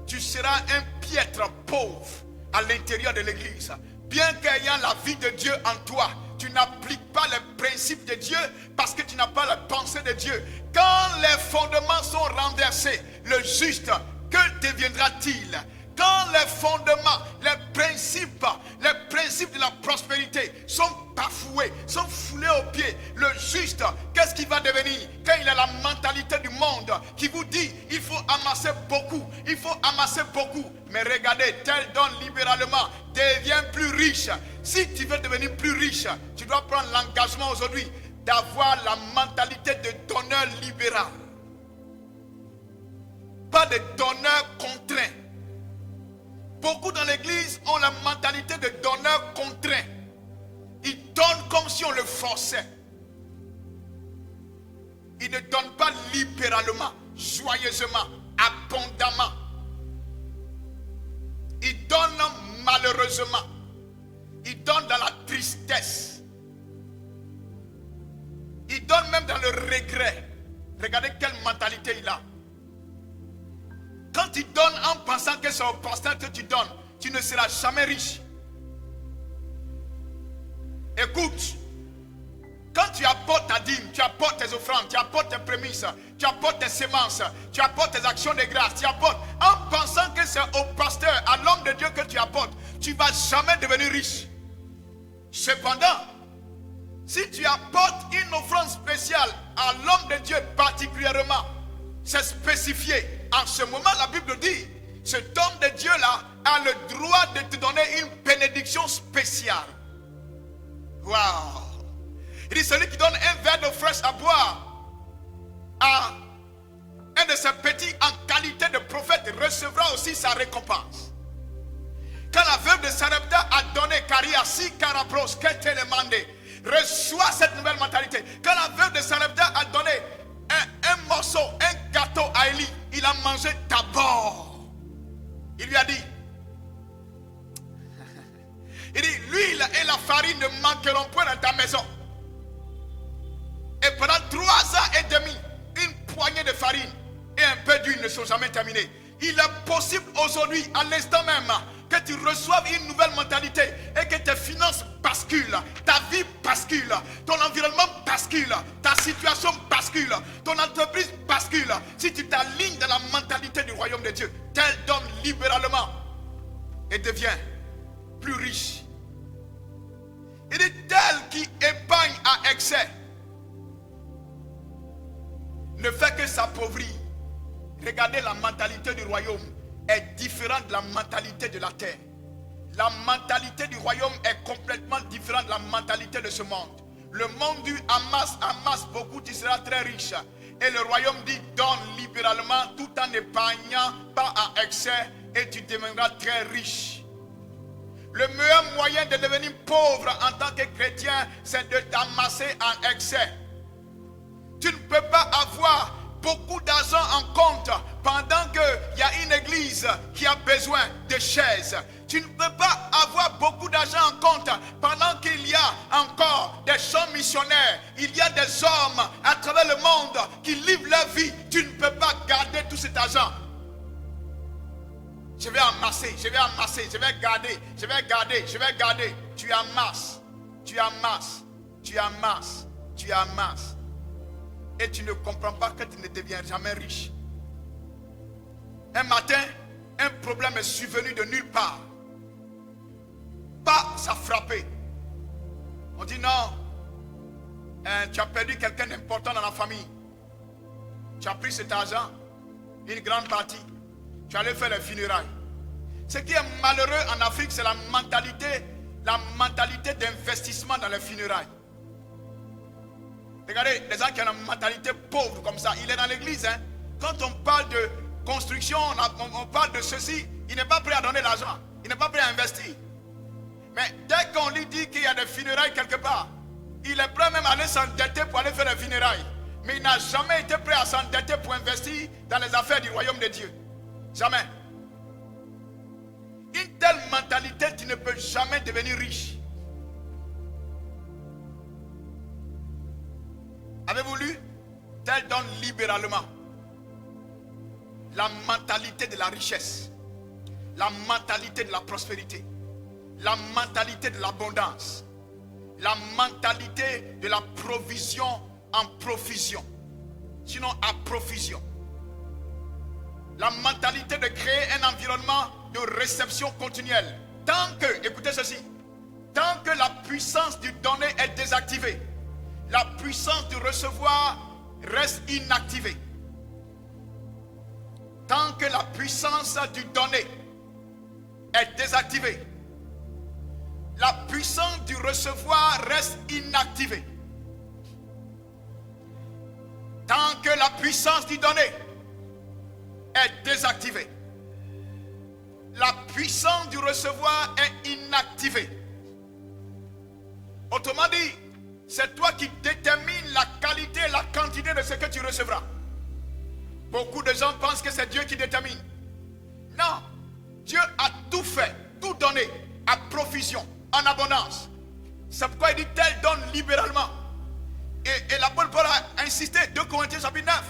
tu seras un piètre pauvre à l'intérieur de l'église. Bien qu'ayant la vie de Dieu en toi, tu n'appliques pas les principes de Dieu parce que tu n'as pas la pensée de Dieu. Quand les fondements sont renversés, le juste, que deviendra-t-il? Quand les fondements, les principes de la prospérité sont bafoués, sont foulés aux pieds, le juste, qu'est-ce qu'il va devenir? Quand il a la mentalité du monde qui vous dit, il faut amasser beaucoup, mais regardez, tel donne libéralement, devient plus riche. Si tu veux devenir plus riche, tu dois prendre l'engagement aujourd'hui d'avoir la mentalité de donneur libéral, pas de donneur contraint. Beaucoup dans l'église ont la mentalité de donneur contraint. Ils donnent comme si on le forçait. Ils ne donnent pas libéralement, joyeusement, abondamment. Ils donnent malheureusement. Ils donnent dans la tristesse. Ils donnent même dans le regret. Regardez quelle mentalité il a. Quand tu donnes en pensant que c'est au pasteur que tu donnes, tu ne seras jamais riche. Écoute, quand tu apportes ta dîme, tu apportes tes offrandes, tu apportes tes prémices, tu apportes tes semences, tu apportes tes actions de grâce, tu apportes en pensant que c'est au pasteur, à l'homme de Dieu que tu apportes, tu ne vas jamais devenir riche. Cependant, si tu apportes une offrande spéciale à l'homme de Dieu particulièrement, c'est spécifié. En ce moment, la Bible dit, cet homme de Dieu-là a le droit de te donner une bénédiction spéciale. Waouh! Il dit, celui qui donne un verre d'eau fraîche à boire à un de ses petits en qualité de prophète recevra aussi sa récompense. Quand la veuve de Sarepta a donné Cariasi Carapros, qu'elle te demandé, reçois cette nouvelle mentalité. Quand la veuve de Sarepta a donné un morceau, un gâteau à Élie. Il a mangé d'abord. Il lui a dit, il dit, l'huile et la farine ne manqueront point dans ta maison. Et pendant 3 ans et demi, une poignée de farine et un peu d'huile ne sont jamais terminés. Il est possible aujourd'hui, à l'instant même, que tu reçoives une nouvelle mentalité et que tes finances basculent, ta vie bascule, ton environnement bascule, ta situation bascule, ton entreprise bascule. Si tu t'alignes dans la mentalité du royaume de Dieu, tel donne libéralement et devient plus riche. Il dit tel qui épargne à excès ne fait que s'appauvrir. Regardez, la mentalité du royaume est différente de la mentalité de la terre. La mentalité du royaume est complètement différente de la mentalité de ce monde. Le monde dit amasse beaucoup, tu seras très riche. Et le royaume dit donne libéralement tout en épargnant pas à excès et tu deviendras très riche. Le meilleur moyen de devenir pauvre en tant que chrétien, c'est de t'amasser en excès. Tu ne peux pas avoir beaucoup d'argent en compte pendant qu'il y a une église qui a besoin de chaises. Tu ne peux pas avoir beaucoup d'argent en compte pendant qu'il y a encore des champs missionnaires. Il y a des hommes à travers le monde qui livrent leur vie. Tu ne peux pas garder tout cet argent. Je vais amasser, je vais amasser, je vais garder, je vais garder, je vais garder. Tu amasses, tu amasses, tu amasses, tu amasses. Et tu ne comprends pas que tu ne deviens jamais riche. Un matin, un problème est survenu de nulle part. Pas, ça frappé. On dit non, tu as perdu quelqu'un d'important dans la famille. Tu as pris cet argent, une grande partie. Tu allais faire les funérailles. Ce qui est malheureux en Afrique, c'est la mentalité d'investissement dans les funérailles. Regardez, les gens qui ont une mentalité pauvre comme ça, il est dans l'église. Hein. Quand on parle de construction, on parle de ceci, il n'est pas prêt à donner l'argent. Il n'est pas prêt à investir. Mais dès qu'on lui dit qu'il y a des funérailles quelque part, il est prêt même à aller s'endetter pour aller faire les funérailles. Mais il n'a jamais été prêt à s'endetter pour investir dans les affaires du royaume de Dieu. Jamais. Une telle mentalité, tu ne peux jamais devenir riche. Avez-vous lu? Tel donne libéralement. La mentalité de la richesse, la mentalité de la prospérité, la mentalité de l'abondance, la mentalité de la provision en profusion, sinon à profusion. La mentalité de créer un environnement de réception continuelle. Tant que, écoutez ceci, tant que la puissance du donner est désactivée, la puissance du recevoir reste inactivée. Tant que la puissance du donner est désactivée, la puissance du recevoir reste inactivée. Tant que la puissance du donner est désactivée, la puissance du recevoir est inactivée. Autrement dit, c'est toi qui détermines la qualité et la quantité de ce que tu recevras. Beaucoup de gens pensent que c'est Dieu qui détermine. Non, Dieu a tout fait, tout donné, à profusion, en abondance. C'est pourquoi il dit tel donne libéralement. Et l'apôtre Paul a insisté, 2 Corinthiens chapitre 9.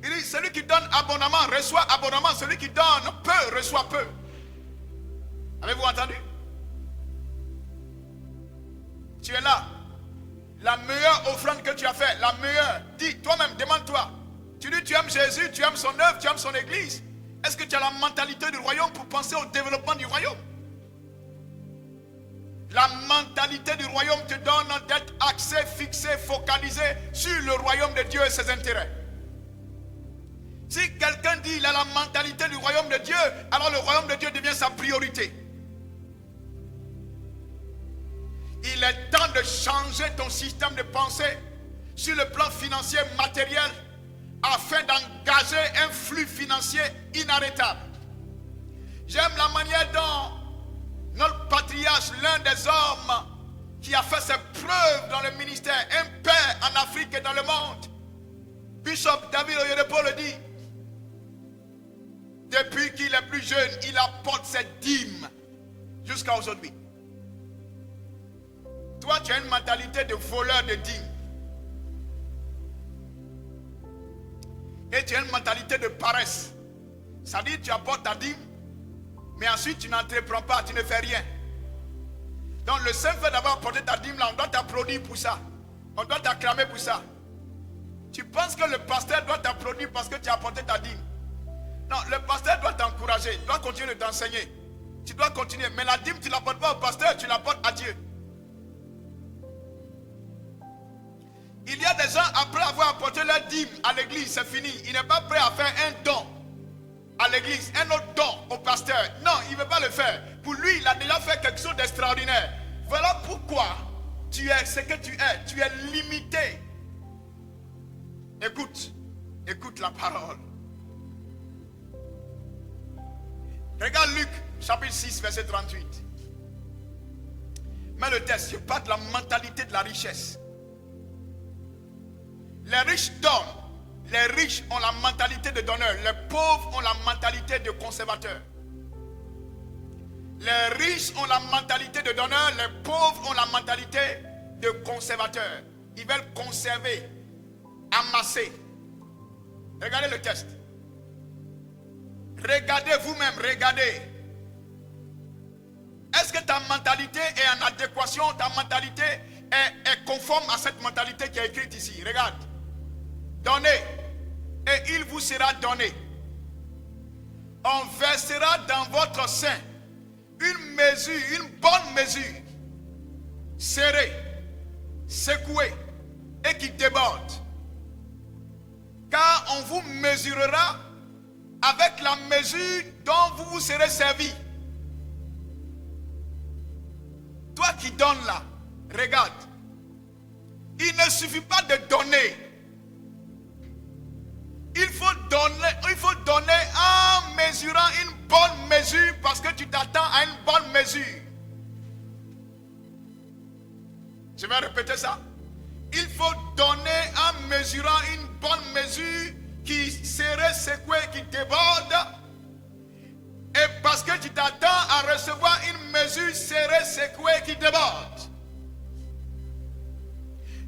Il dit, celui qui donne abondamment reçoit abondamment, celui qui donne peu reçoit peu. Avez-vous entendu? Tu es là. La meilleure offrande que tu as faite, la meilleure, dis toi-même, demande-toi. Tu dis tu aimes Jésus, tu aimes son œuvre, tu aimes son église. Est-ce que tu as la mentalité du royaume pour penser au développement du royaume? La mentalité du royaume te donne d'être axé, fixé, focalisé sur le royaume de Dieu et ses intérêts. Si quelqu'un dit qu'il a la mentalité du royaume de Dieu, alors le royaume de Dieu devient sa priorité. Il est temps de changer ton système de pensée sur le plan financier matériel afin d'engager un flux financier inarrêtable. J'aime la manière dont notre patriarche, l'un des hommes qui a fait ses preuves dans le ministère, un père en Afrique et dans le monde, Bishop David Oyedepo le dit. Depuis qu'il est plus jeune, il apporte cette dîme jusqu'à aujourd'hui. Toi, tu as une mentalité de voleur de dîmes. Et tu as une mentalité de paresse. Ça dit, tu apportes ta dîme, mais ensuite tu n'entreprends pas, tu ne fais rien. Donc le seul fait d'avoir apporté ta dîme là, on doit t'applaudir pour ça. On doit t'acclamer pour ça. Tu penses que le pasteur doit t'applaudir parce que tu as apporté ta dîme. Non, le pasteur doit t'encourager, il doit continuer de t'enseigner. Tu dois continuer, mais la dîme, tu ne l'apportes pas au pasteur, tu l'apportes à Dieu. Il y a des gens, après avoir apporté leur dîme à l'église, c'est fini. Il n'est pas prêt à faire un don à l'église, un autre don au pasteur. Non, il ne veut pas le faire. Pour lui, il a déjà fait quelque chose d'extraordinaire. Voilà pourquoi tu es ce que tu es. Tu es limité. Écoute la parole. Regarde Luc, chapitre 6, verset 38. Mais le texte, je parle de la mentalité de la richesse. Les riches donnent. Les riches ont la mentalité de donneur. Les pauvres ont la mentalité de conservateur. Les riches ont la mentalité de donneur. Les pauvres ont la mentalité de conservateur. Ils veulent conserver, amasser. Regardez le texte. Regardez vous-même, regardez. Est-ce que ta mentalité est en adéquation? Ta mentalité est conforme à cette mentalité qui est écrite ici. Regarde. Donnez, et il vous sera donné. On versera dans votre sein une mesure, une bonne mesure, serrée, secouée et qui déborde. Car on vous mesurera avec la mesure dont vous vous serez servi. Toi qui donnes là, regarde. Il ne suffit pas de donner. Il faut donner en mesurant une bonne mesure parce que tu t'attends à une bonne mesure. Je vais répéter ça. Il faut donner en mesurant une bonne mesure qui serait secouée, qui déborde. Et parce que tu t'attends à recevoir une mesure serrée, secouée, qui déborde.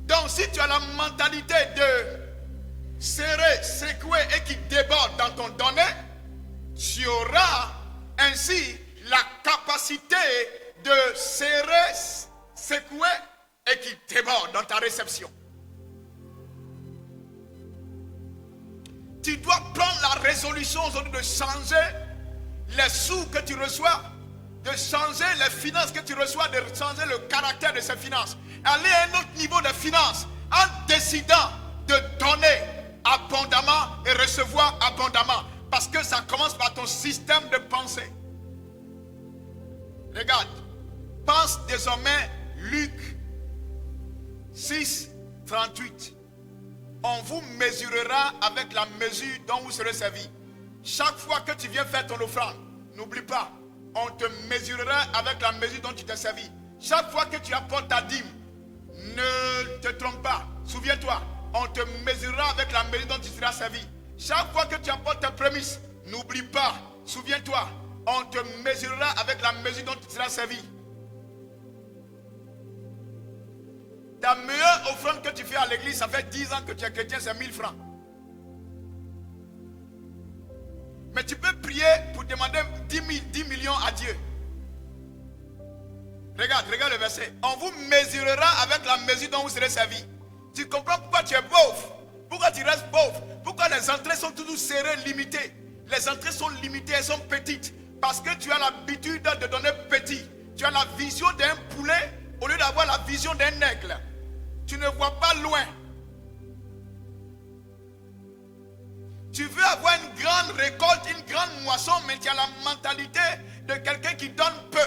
Donc si tu as la mentalité de serré, secoué et qui déborde dans ton donné, tu auras ainsi la capacité de serrer, secouer et qui déborde dans ta réception. Tu dois prendre la résolution aujourd'hui de changer les sous que tu reçois, de changer les finances que tu reçois, de changer le caractère de ces finances. Aller à un autre niveau de finances en décidant de donner abondamment et recevoir abondamment. Parce que ça commence par ton système de pensée. Regarde. Pense désormais Luc 6, 38. On vous mesurera avec la mesure dont vous serez servi. Chaque fois que tu viens faire ton offrande, n'oublie pas, on te mesurera avec la mesure dont tu t'es servi. Chaque fois que tu apportes ta dîme, ne te trompe pas. Souviens-toi, on te mesurera avec la mesure dont tu seras servi. Chaque fois que tu apportes tes prémices, n'oublie pas, souviens-toi, on te mesurera avec la mesure dont tu seras servi. Ta meilleure offrande que tu fais à l'église, ça fait 10 ans que tu es chrétien, c'est 1000 francs. Mais tu peux prier pour demander 10 millions à Dieu. Regarde le verset. On vous mesurera avec la mesure dont vous serez servi. Tu comprends pourquoi tu es pauvre? Pourquoi tu restes pauvre? Pourquoi les entrées sont toujours serrées, limitées? Les entrées sont limitées, elles sont petites. Parce que tu as l'habitude de donner petit. Tu as la vision d'un poulet au lieu d'avoir la vision d'un aigle. Tu ne vois pas loin. Tu veux avoir une grande récolte, une grande moisson, mais tu as la mentalité de quelqu'un qui donne peu.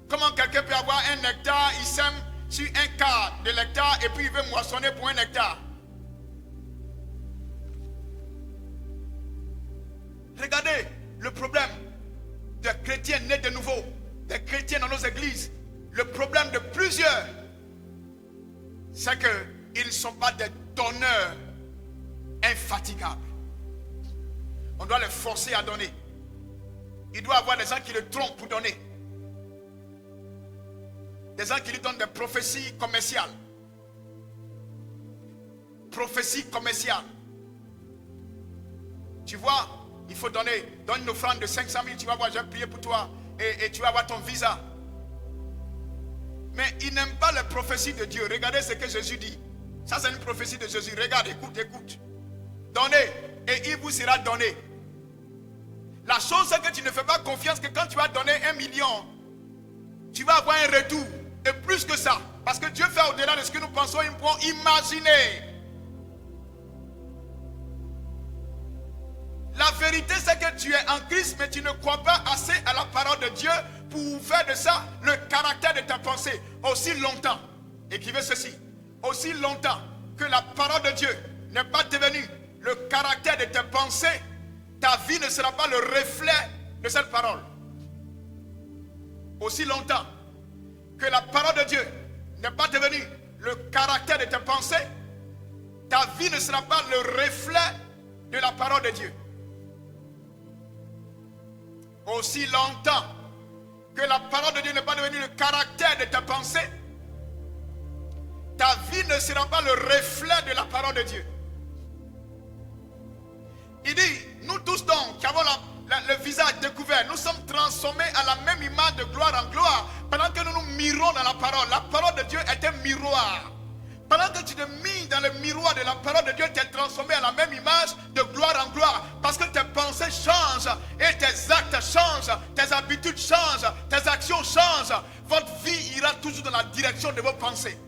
Comment quelqu'un peut avoir un hectare, il sème sur un quart de l'hectare et puis il veut moissonner pour un hectare? Regardez le problème des chrétiens nés de nouveau, des chrétiens dans nos églises. Le problème de plusieurs c'est qu'ils ne sont pas des donneurs infatigables. On doit les forcer à donner. Il doit y avoir des gens qui le trompent pour donner. Des gens qui lui donnent des prophéties commerciales. Prophéties commerciales. Tu vois, il faut donner. Donne une offrande de 500 000. Tu vas voir, j'ai prié pour toi. Et tu vas avoir ton visa. Mais ils n'aiment pas les prophéties de Dieu. Regardez ce que Jésus dit. Ça, c'est une prophétie de Jésus. Regarde, écoute, écoute. Donnez, et il vous sera donné. La chose, c'est que tu ne fais pas confiance que quand tu vas donner 1 million, tu vas avoir un retour. Et plus que ça. Parce que Dieu fait au-delà de ce que nous pensons et nous pouvons imaginer. La vérité, c'est que tu es en Christ, mais tu ne crois pas assez à la parole de Dieu pour faire de ça le caractère de ta pensée. Aussi longtemps, écrivez ceci, aussi longtemps que la parole de Dieu n'est pas devenue le caractère de tes pensées, ta vie ne sera pas le reflet de cette parole. Aussi longtemps que la parole de Dieu n'est pas devenue le caractère de tes pensées, ta vie ne sera pas le reflet de la parole de Dieu. Aussi longtemps que la parole de Dieu n'est pas devenue le caractère de tes pensées, ta vie ne sera pas le reflet de la parole de Dieu. Il dit, nous tous donc qui avons le visage découvert, nous sommes transformés à la même image de gloire en gloire pendant que nous nous mirons dans la parole. La parole de Dieu est un miroir. Pendant que tu te mis dans le miroir de la parole de Dieu, tu es transformé à la même image de gloire en gloire. Parce que tes pensées changent et tes actes changent, tes habitudes changent, tes actions changent. Votre vie ira toujours dans la direction de vos pensées.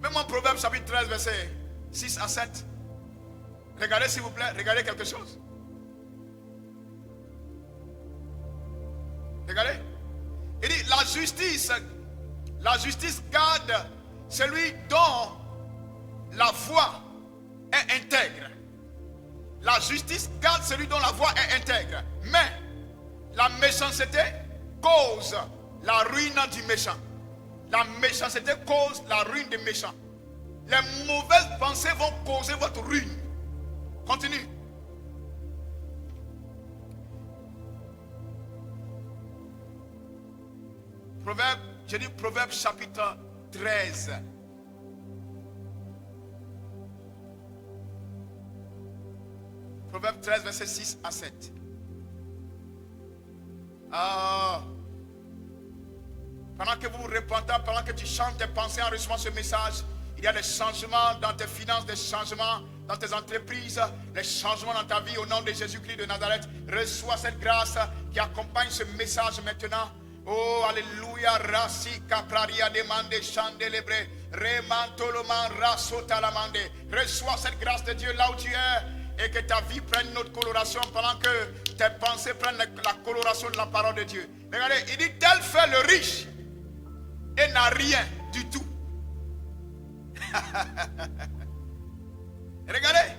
Même en Proverbe chapitre 13, verset 6 à 7. Regardez s'il vous plaît, regardez quelque chose. Regardez. Il dit, la justice garde celui dont la voie est intègre. La justice garde celui dont la voie est intègre. Mais la méchanceté cause la ruine du méchant. La méchanceté cause la ruine des méchants. Les mauvaises pensées vont causer votre ruine. Continue. Proverbe, je dis Proverbe chapitre 13. Proverbe 13, verset 6 à 7. Pendant que vous vous repentez, pendant que tu chantes tes pensées en recevant ce message, il y a des changements dans tes finances, des changements dans tes entreprises, des changements dans ta vie au nom de Jésus-Christ de Nazareth. Reçois cette grâce qui accompagne ce message maintenant. Oh, alléluia, rasi capraria demande chandelebre, remantoloman rasotalamande. Reçois cette grâce de Dieu là où tu es et que ta vie prenne une autre coloration pendant que tes pensées prennent la coloration de la parole de Dieu. Regardez, il dit tel fait le riche et n'a rien du tout. Regardez,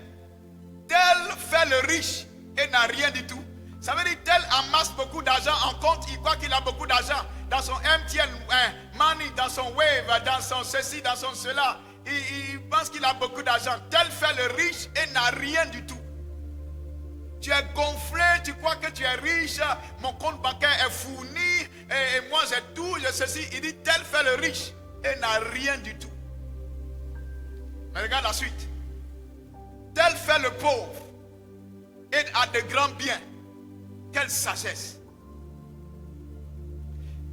tel fait le riche et n'a rien du tout. Ça veut dire tel amasse beaucoup d'argent en compte, il croit qu'il a beaucoup d'argent dans son MTN money, dans son Wave, dans son ceci, dans son cela. Il pense qu'il a beaucoup d'argent. Tel fait le riche et n'a rien du tout. Tu es gonflé, tu crois que tu es riche, mon compte bancaire est fourni, et moi j'ai tout, j'ai ceci. Il dit tel fait le riche et n'a rien du tout. Mais regarde la suite. Tel fait le pauvre et a de grands biens. Quelle sagesse.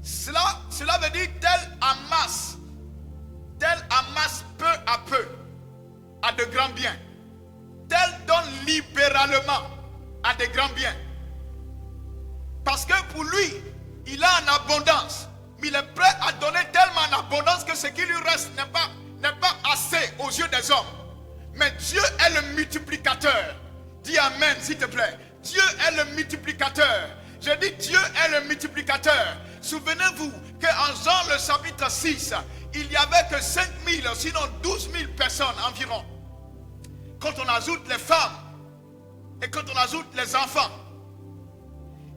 Cela veut dire tel amasse peu à peu à de grands biens. Tel donne libéralement à de grands biens. Parce que pour lui, il a en abondance. Mais il est prêt à donner tellement en abondance que ce qui lui reste n'est pas assez aux yeux des hommes. Mais Dieu est le multiplicateur. Dis amen s'il te plaît. Dieu est le multiplicateur. Je dis Dieu est le multiplicateur. Souvenez-vous qu'en Jean le chapitre 6, il n'y avait que 5 000, sinon 12 000 personnes environ. Quand on ajoute les femmes et quand on ajoute les enfants,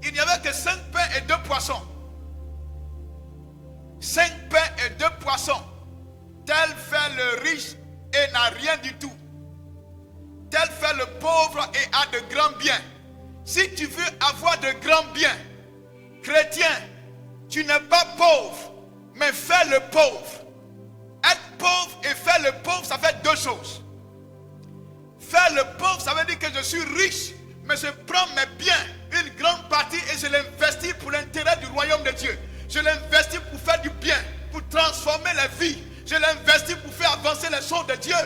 il n'y avait que 5 pains et 2 poissons. 5 pains et 2 poissons. Tel fait le riche et n'a rien du tout. Tel fait le pauvre et a de grands biens. Si tu veux avoir de grands biens, chrétien, tu n'es pas pauvre, mais fais le pauvre. Être pauvre et faire le pauvre, ça fait 2 choses. Faire le pauvre, ça veut dire que je suis riche, mais je prends mes biens, une grande partie, et je l'investis pour l'intérêt du royaume de Dieu. Je l'investis pour faire du bien, pour transformer les vies. Je l'investis pour faire avancer les choses de Dieu.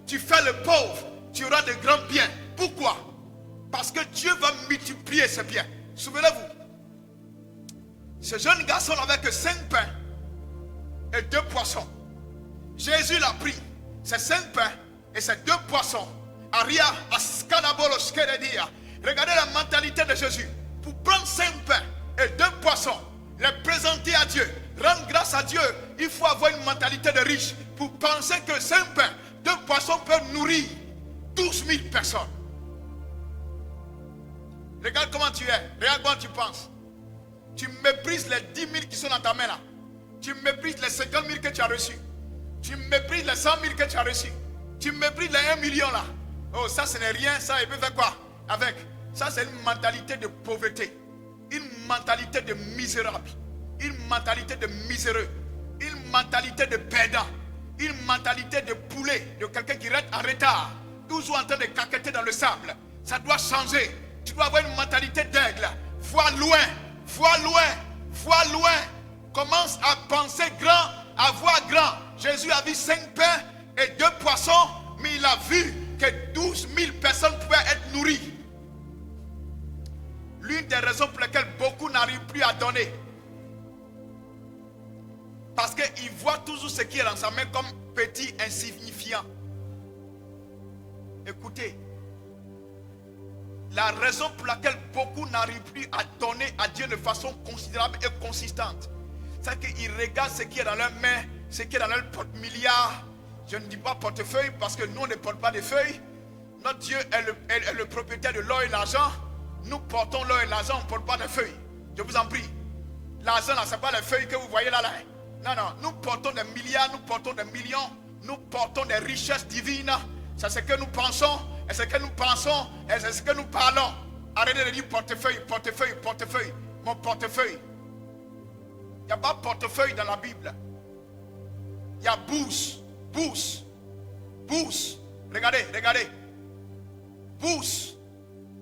Tu fais le pauvre, tu auras de grands biens. Pourquoi? Parce que Dieu va multiplier ses biens. Souvenez-vous, ce jeune garçon n'avait que 5 pains et 2 poissons. Jésus l'a pris, ces 5 pains et ces 2 poissons. Aria, Askanabolo, Skeredia. Regardez la mentalité de Jésus. Pour prendre 5 pains et 2 poissons, les présenter à Dieu, rendre grâce à Dieu, il faut avoir une mentalité de riche. Pour penser que 5 pains, 2 poissons peuvent nourrir 12 000 personnes. Regarde comment tu es, regarde comment tu penses. Tu méprises les 10 000 qui sont dans ta main là. Tu méprises les 50 000 que tu as reçus. Tu méprises les 100 000 que tu as reçus. Tu méprises les 1 million là. Oh, ça ce n'est rien, ça il peut faire quoi avec? Ça c'est une mentalité de pauvreté. Une mentalité de misérable. Une mentalité de miséreux. Une mentalité de perdant. Une mentalité de poulet, de quelqu'un qui reste en retard. Toujours en train de caqueter dans le sable. Ça doit changer. Tu dois avoir une mentalité d'aigle. Vois loin, vois loin, vois loin. Commence à penser grand, à voir grand. Jésus a vu 5 pains et 2 poissons, mais il a vu que 12 000 personnes pouvaient être nourries. L'une des raisons pour lesquelles beaucoup n'arrivent plus à donner. Parce qu'ils voient toujours ce qui est dans sa main comme petit, insignifiant. Écoutez, la raison pour laquelle beaucoup n'arrivent plus à donner à Dieu de façon considérable et consistante, c'est qu'ils regardent ce qui est dans leurs mains, ce qui est dans leur porte-milliard. Je ne dis pas portefeuille parce que nous on ne porte pas de feuilles. Notre Dieu est le propriétaire de l'or et l'argent. Nous portons l'or et l'argent, on ne porte pas de feuilles. Je vous en prie. L'argent là, ce n'est pas les feuilles que vous voyez là. Non, non, nous portons des milliards, nous portons des millions, nous portons des richesses divines. C'est ce que nous pensons, et ce que nous pensons, et c'est ce que nous parlons. Arrêtez de dire portefeuille, portefeuille, portefeuille. Mon portefeuille. Il n'y a pas portefeuille dans la Bible. Il y a bourse, bourse, bourse. Regardez, regardez. Bourse.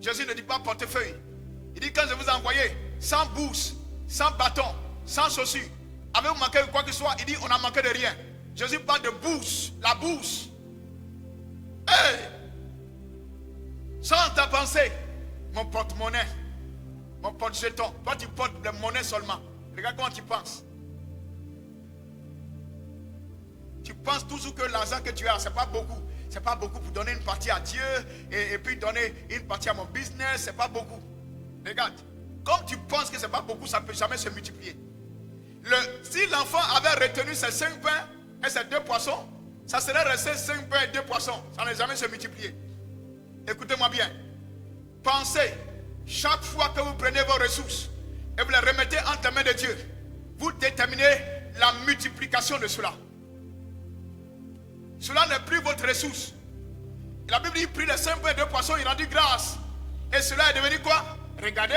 Jésus ne dit pas portefeuille. Il dit quand je vous ai envoyé sans bourse, sans bâton, sans chaussures, avez-vous manqué de quoi que ce soit? Il dit on n'a manqué de rien. Jésus parle de bourse, la bourse. Hey! Sans ta pensée, mon porte-monnaie, mon porte-jeton. Toi tu portes les monnaies seulement. Regarde comment tu penses. Tu penses toujours que l'argent que tu as, c'est pas beaucoup. C'est pas beaucoup pour donner une partie à Dieu et puis donner une partie à mon business. C'est pas beaucoup. Regarde. Comme tu penses que c'est pas beaucoup, ça ne peut jamais se multiplier. Si l'enfant avait retenu ses 5 pains et ses 2 poissons, ça serait resté 5 pains et 2 poissons. Ça n'a jamais se multiplié. Écoutez-moi bien. Pensez, chaque fois que vous prenez vos ressources et vous les remettez entre les mains de Dieu, vous déterminez la multiplication de cela. Cela n'est plus votre ressource. La Bible dit, il prit les 5 pains et 2 poissons, il rendit grâce. Et cela est devenu quoi? Regardez.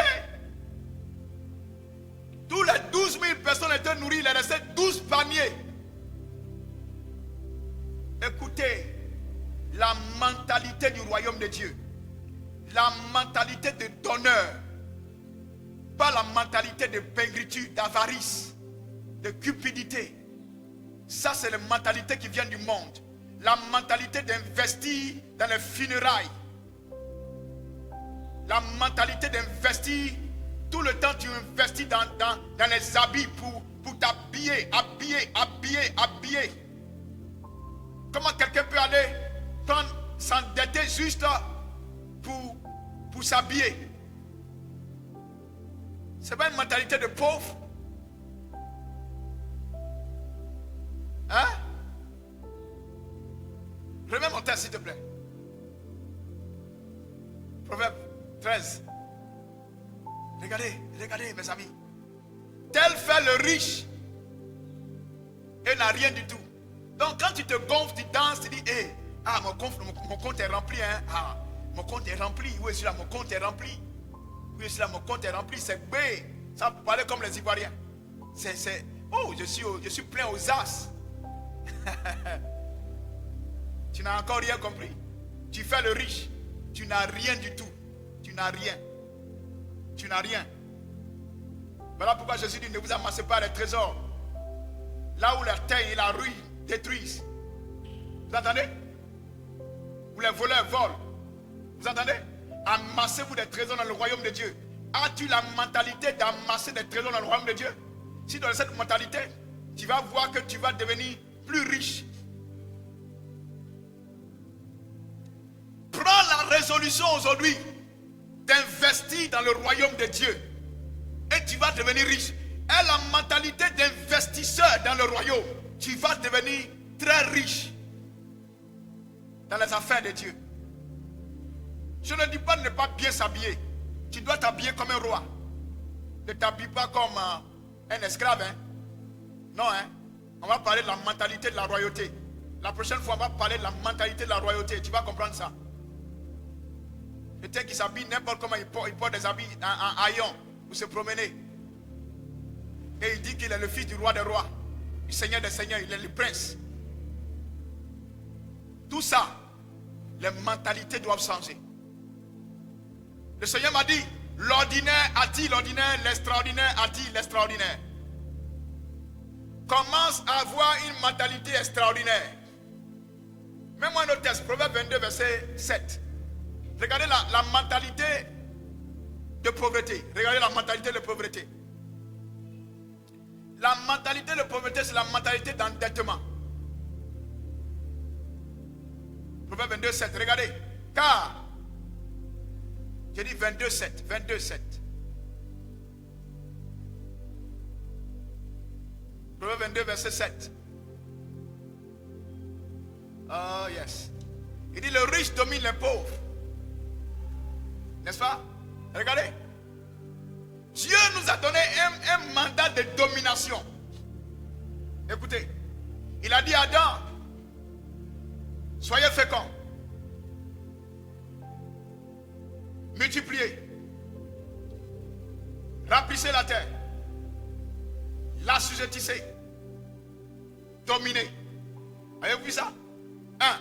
Tous les 12 000 personnes étaient nourries, il est resté 12 paniers. Écoutez, la mentalité du royaume de Dieu, la mentalité de donneur, pas la mentalité de paigritude, d'avarice, de cupidité. Ça, c'est la mentalité qui vient du monde. La mentalité d'investir dans les funérailles. La mentalité d'investir, tout le temps tu investis dans les habits pour t'habiller, habiller. Comment quelqu'un peut aller s'endetter juste pour s'habiller? C'est pas une mentalité de pauvre. Hein? Remets mon texte s'il te plaît. Proverbe 13. Regardez mes amis. Tel fait le riche et n'a rien du tout. Donc quand tu te gonfles, tu danses, tu dis, hé, mon compte est rempli, hein. Ah, mon compte est rempli. Oui, celui-là, mon compte est rempli. Oui, celui-là, mon compte est rempli. C'est B. Ça peut parler comme les Ivoiriens. Oh, je suis plein aux as. Tu n'as encore rien compris. Tu fais le riche. Tu n'as rien du tout. Tu n'as rien. Tu n'as rien. Voilà pourquoi Jésus dit, ne vous amassez pas les trésors là où la terre et la ruine détruisent. Vous entendez? Où les voleurs volent. Vous entendez? Amassez-vous des trésors dans le royaume de Dieu. As-tu la mentalité d'amasser des trésors dans le royaume de Dieu? Si dans cette mentalité, tu vas voir que tu vas devenir plus riche. Prends la résolution aujourd'hui d'investir dans le royaume de Dieu. Et tu vas devenir riche. Et la mentalité d'investisseur dans le royaume. Tu vas devenir très riche dans les affaires de Dieu. Je ne dis pas de ne pas bien s'habiller. Tu dois t'habiller comme un roi. Ne t'habille pas comme un esclave. Hein? Non, hein? On va parler de la mentalité de la royauté. La prochaine fois, on va parler de la mentalité de la royauté. Tu vas comprendre ça. Quelqu'un qui s'habille n'importe comment, il porte des habits en haillons pour se promener. Et il dit qu'il est le fils du roi des rois, du seigneur des seigneurs, il est le prince. Tout ça, les mentalités doivent changer. Le Seigneur m'a dit, l'ordinaire a dit l'ordinaire, l'extraordinaire a dit l'extraordinaire. Commence à avoir une mentalité extraordinaire. Mets-moi un autre texte, Proverbe 22, verset 7. Regardez la mentalité de pauvreté. Regardez la mentalité de pauvreté. La mentalité de pauvreté, c'est la mentalité d'endettement. Proverbe 22, 7. Regardez. Car, j'ai dit 22, 7. 22, 7. Proverbe 22, verset 7. Oh, yes. Il dit, le riche domine les pauvres. N'est-ce pas? Regardez. Dieu nous a donné un mandat de domination. Écoutez. Il a dit à Adam, soyez féconds. Multipliez. Remplissez la terre. L'assujettissez. Dominez. Avez-vous vu ça? 1.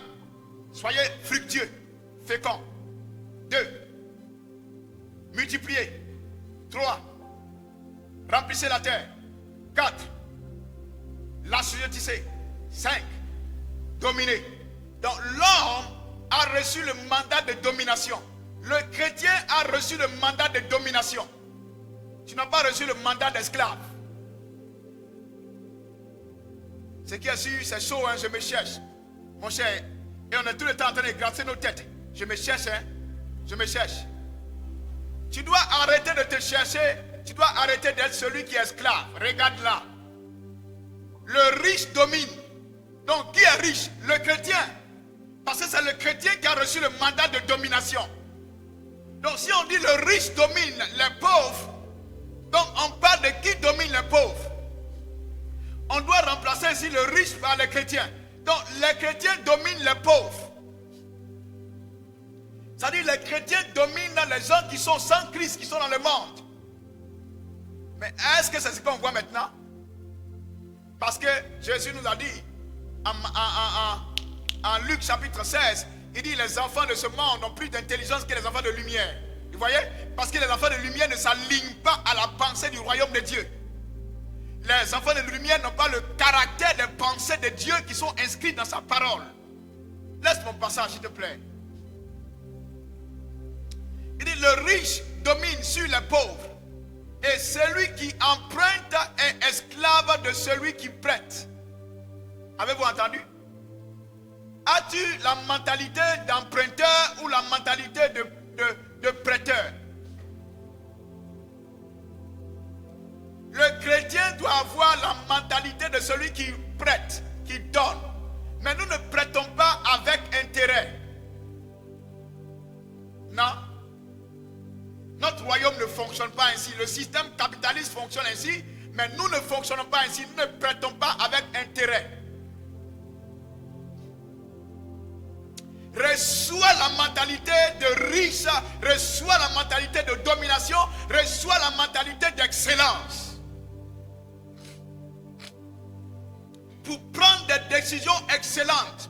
Soyez fructueux, féconds. 2. Multipliez. 3. Remplissez la terre. 4. L'assujettissez. 5. Dominez. Donc l'homme a reçu le mandat de domination. Le chrétien a reçu le mandat de domination. Tu n'as pas reçu le mandat d'esclave. Ce qui est sûr, c'est chaud, hein, je me cherche. Mon cher, et on est tout le temps en train de gratter nos têtes. Je me cherche, hein. Je me cherche. Tu dois arrêter de te chercher. Tu dois arrêter d'être celui qui est esclave. Regarde là. Le riche domine. Donc qui est riche? Le chrétien. Parce que c'est le chrétien qui a reçu le mandat de domination. Donc si on dit le riche domine les pauvres, donc on parle de qui domine les pauvres. On doit remplacer ici le riche par le chrétien. Donc les chrétiens dominent les pauvres. C'est-à-dire les chrétiens dominent les gens qui sont sans Christ, qui sont dans le monde. Mais est-ce que c'est ce qu'on voit maintenant? Parce que Jésus nous a dit en Luc chapitre 16, il dit les enfants de ce monde ont plus d'intelligence que les enfants de lumière. Vous voyez? Parce que les enfants de lumière ne s'alignent pas à la pensée du royaume de Dieu. Les enfants de lumière n'ont pas le caractère des pensées de Dieu qui sont inscrites dans sa parole. Laisse mon passage, s'il te plaît. Il dit le riche domine sur les pauvres. Et celui qui emprunte est esclave de celui qui prête. Avez-vous entendu? As-tu la mentalité d'emprunteur ou la mentalité de prêteur? Le chrétien doit avoir la mentalité de celui qui prête, qui donne. Mais nous ne prêtons pas avec intérêt. Non. Notre royaume ne fonctionne pas ainsi. Le système capitaliste fonctionne ainsi. Mais nous ne fonctionnons pas ainsi, nous ne prêtons pas avec intérêt. Reçois la mentalité de riche, reçois la mentalité de domination, reçois la mentalité d'excellence. Pour prendre des décisions excellentes,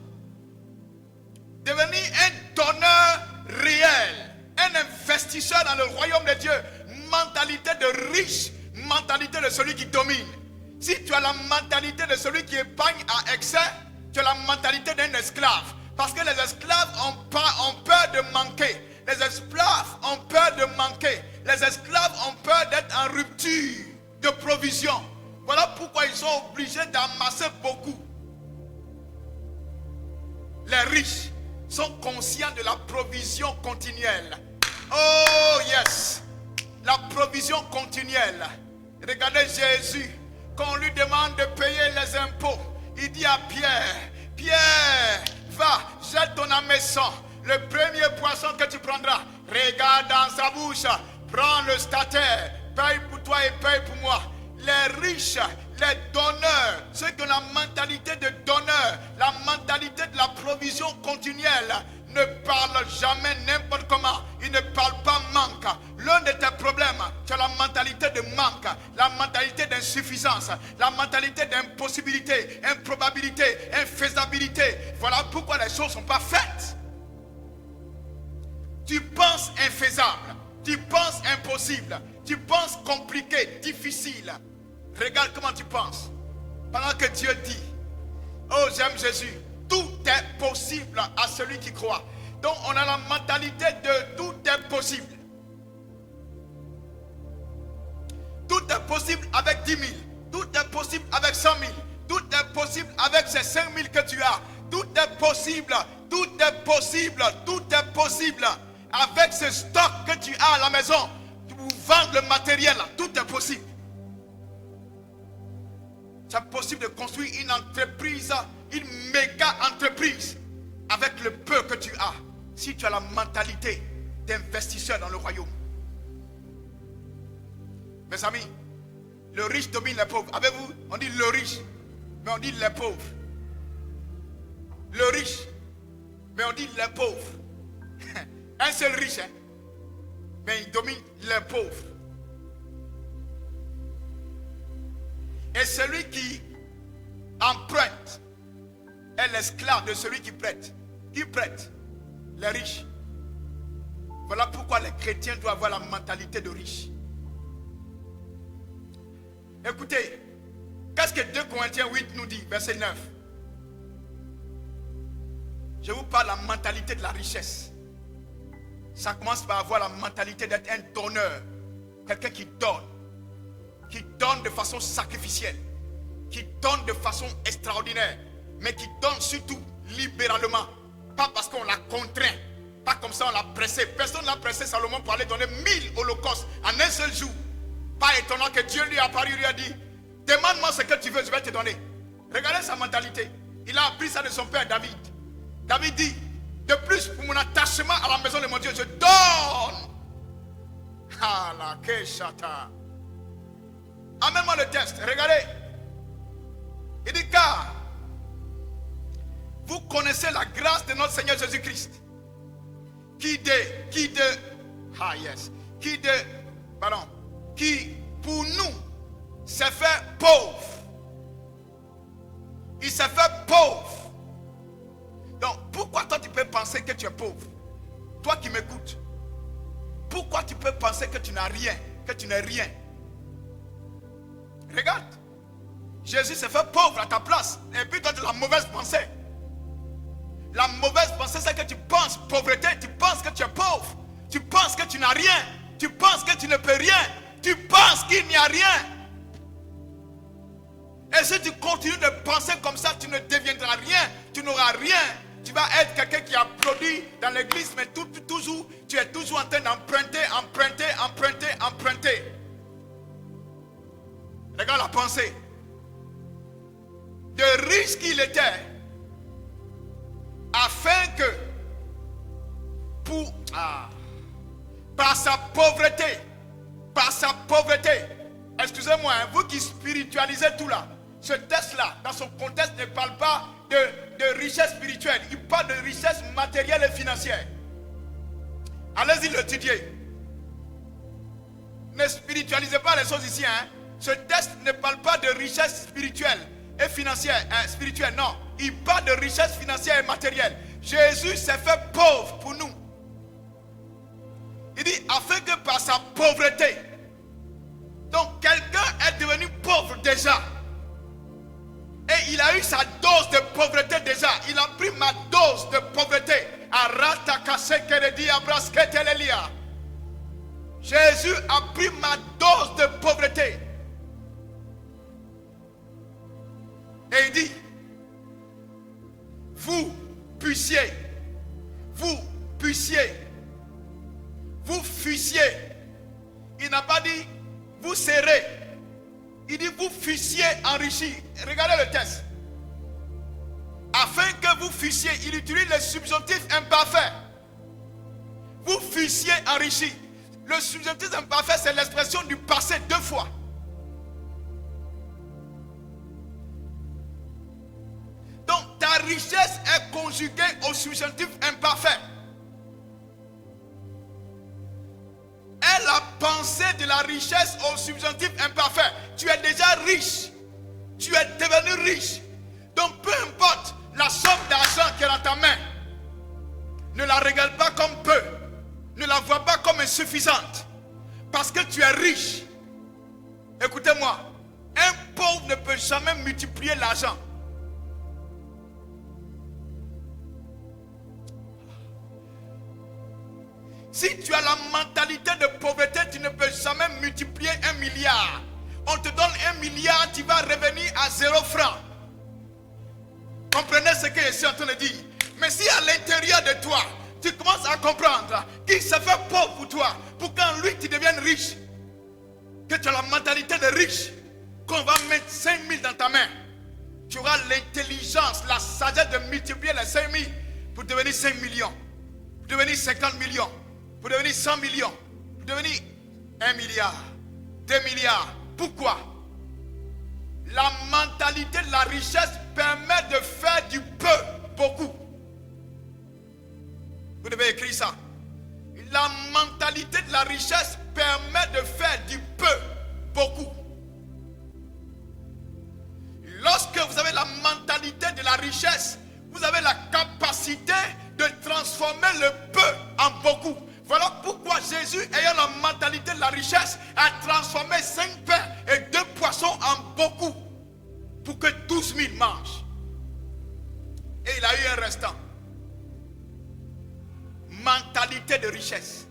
devenir un donneur réel, un investisseur dans le royaume de Dieu, mentalité de riche, mentalité de celui qui domine. Si tu as la mentalité de celui qui épargne à excès, tu as la mentalité d'un esclave. Parce que les esclaves ont peur de manquer. Les esclaves ont peur de manquer. Les esclaves ont peur d'être en rupture de provision. Voilà pourquoi ils sont obligés d'amasser beaucoup. Les riches sont conscients de la provision continuelle. Oh yes! La provision continuelle. Regardez Jésus. Quand on lui demande de payer les impôts, il dit à Pierre, Pierre, va, jette ton hameçon. Le premier poisson que tu prendras, regarde dans sa bouche, prends le statère, paye pour toi et paye pour moi. Les riches, les donneurs, ceux qui ont la mentalité de donneur, la mentalité de la provision continuelle, ne parlent jamais n'importe comment. Ils ne parlent pas manque. L'un de tes problèmes, tu as la mentalité de manque, la mentalité d'insuffisance, la mentalité d'impossibilité, improbabilité, infaisabilité. Voilà pourquoi les choses ne sont pas faites. Tu penses infaisable, tu penses impossible, tu penses compliqué, difficile. Regarde comment tu penses. Pendant que Dieu dit, oh j'aime Jésus, tout est possible à celui qui croit. Donc on a la mentalité de tout est possible. Tout est possible avec 10 000. Tout est possible avec 100 000. Tout est possible avec ces 5 000 que tu as. Tout est possible. Tout est possible. Tout est possible. Avec ce stock que tu as à la maison, tu vends le matériel. Tout est possible. C'est possible de construire une entreprise, une méga entreprise avec le peu que tu as. Si tu as la mentalité d'investisseur dans le royaume. Mes amis, le riche domine les pauvres. Avez-vous, on dit le riche, mais on dit les pauvres. Le riche, mais on dit les pauvres. Un seul riche, hein? Mais il domine les pauvres. Et celui qui emprunte est l'esclave de celui qui prête. Qui prête? Les riches. Voilà pourquoi les chrétiens doivent avoir la mentalité de riche. Écoutez, qu'est-ce que 2 Corinthiens 8 nous dit, verset 9? Je vous parle de la mentalité de la richesse. Ça commence par avoir la mentalité d'être un donneur. Quelqu'un qui donne de façon sacrificielle, qui donne de façon extraordinaire, mais qui donne surtout libéralement. Pas parce qu'on l'a contraint, pas comme ça on l'a pressé. Personne ne l'a pressé Salomon pour aller donner 1000 holocaustes en un seul jour. Pas étonnant que Dieu lui a apparu, lui a dit, demande-moi ce que tu veux, je vais te donner. Regardez sa mentalité. Il a appris ça de son père David. David dit, de plus pour mon attachement à la maison de mon Dieu, je donne. Ah la keshata. Amène-moi le texte, regardez. Il dit, car vous connaissez la grâce de notre Seigneur Jésus-Christ, qui pour nous s'est fait pauvre. Il s'est fait pauvre. Donc pourquoi toi tu peux penser que tu es pauvre? Toi qui m'écoutes, pourquoi tu peux penser que tu n'as rien, que tu n'es rien? Regarde, Jésus s'est fait pauvre à ta place. Et puis toi tu as la mauvaise pensée. La mauvaise pensée, c'est que tu penses pauvreté, tu penses que tu es pauvre, tu penses que tu n'as rien, tu penses que tu ne peux rien, tu penses qu'il n'y a rien. Et si tu continues de penser comme ça, tu ne deviendras rien, tu n'auras rien. Tu vas être quelqu'un qui applaudit dans l'église, mais toujours, tu es toujours en train d'emprunter. Regarde la pensée. De riche qu'il était, afin que, par sa pauvreté, excusez-moi, hein, vous qui spiritualisez tout là, ce texte-là, dans son contexte, ne parle pas de richesse spirituelle. Il parle de richesse matérielle et financière. Allez-y l'étudier. Ne spiritualisez pas les choses ici. Hein. Ce texte ne parle pas de richesse spirituelle et financière. Spirituelle, non. Il parle de richesse financière et matérielle. Jésus s'est fait pauvre pour nous. Il dit, afin que par sa pauvreté, donc quelqu'un est devenu pauvre déjà. Et il a eu sa dose de pauvreté déjà. Il a pris ma dose de pauvreté. Jésus a pris ma dose de pauvreté. Et il dit, vous fussiez, il n'a pas dit vous serez, il dit vous fussiez enrichis. Regardez le texte. Afin que vous fussiez, il utilise le subjonctif imparfait. Vous fussiez enrichis. Le subjonctif imparfait, c'est l'expression du passé deux fois. Donc ta richesse est conjuguée au subjonctif imparfait. Est la pensée de la richesse au subjonctif imparfait. Tu es déjà riche. Tu es devenu riche. Donc peu importe la somme d'argent qui est dans ta main, ne la regarde pas comme peu. Ne la vois pas comme insuffisante. Parce que tu es riche. Écoutez-moi. Un pauvre ne peut jamais multiplier l'argent. Si tu as la mentalité de pauvreté, tu ne peux jamais multiplier 1 milliard. On te donne 1 milliard, tu vas revenir à 0 francs. Comprenez ce que je suis en train de dire. Mais si à l'intérieur de toi, tu commences à comprendre qu'il se fait pauvre pour toi, pour qu'en lui tu deviennes riche, que tu as la mentalité de riche, qu'on va mettre 5 000 dans ta main, tu auras l'intelligence, la sagesse de multiplier les 5 000 pour devenir 5 millions, pour devenir 50 millions, pour devenir 100 millions, pour devenir 1 milliard, 2 milliards. Pourquoi? La mentalité de la richesse permet de faire du peu beaucoup. Vous devez écrire ça. La mentalité de la richesse permet de faire du peu beaucoup. Lorsque vous avez la mentalité de la richesse, vous avez la capacité de transformer le peu en beaucoup. Voilà pourquoi Jésus, ayant la mentalité de la richesse, a transformé 5 pains et 2 poissons en beaucoup pour que 12 000 mangent. Et il a eu un restant. Mentalité de richesse.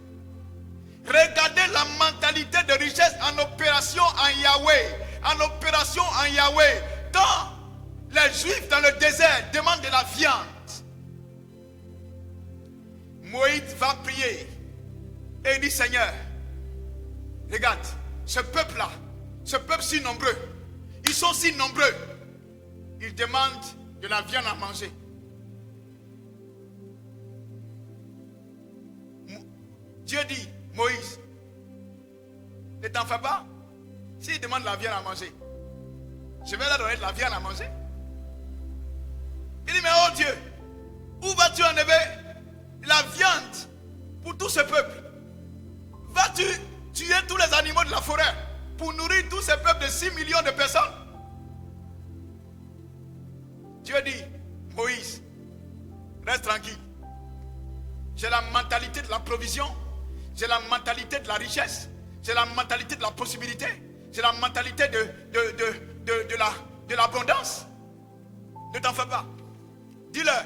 Regardez la mentalité de richesse en opération en Yahweh. En opération en Yahweh. Quand les Juifs dans le désert demandent de la viande, Moïse va prier. Et il dit, Seigneur, regarde, ce peuple-là, ce peuple si nombreux, ils sont si nombreux, ils demandent de la viande à manger. Dieu dit, Moïse, ne t'en fais pas. S'ils demandent de la viande à manger, je vais leur donner de la viande à manger. Il dit, mais oh Dieu, où vas-tu enlever la viande pour tout ce peuple? Vas-tu tuer tous les animaux de la forêt pour nourrir tout ce peuple de 6 millions de personnes? Dieu dit, Moïse, reste tranquille. J'ai la mentalité de la provision. J'ai la mentalité de la richesse. J'ai la mentalité de la possibilité. J'ai la mentalité de l'abondance. Ne t'en fais pas. Dis-leur,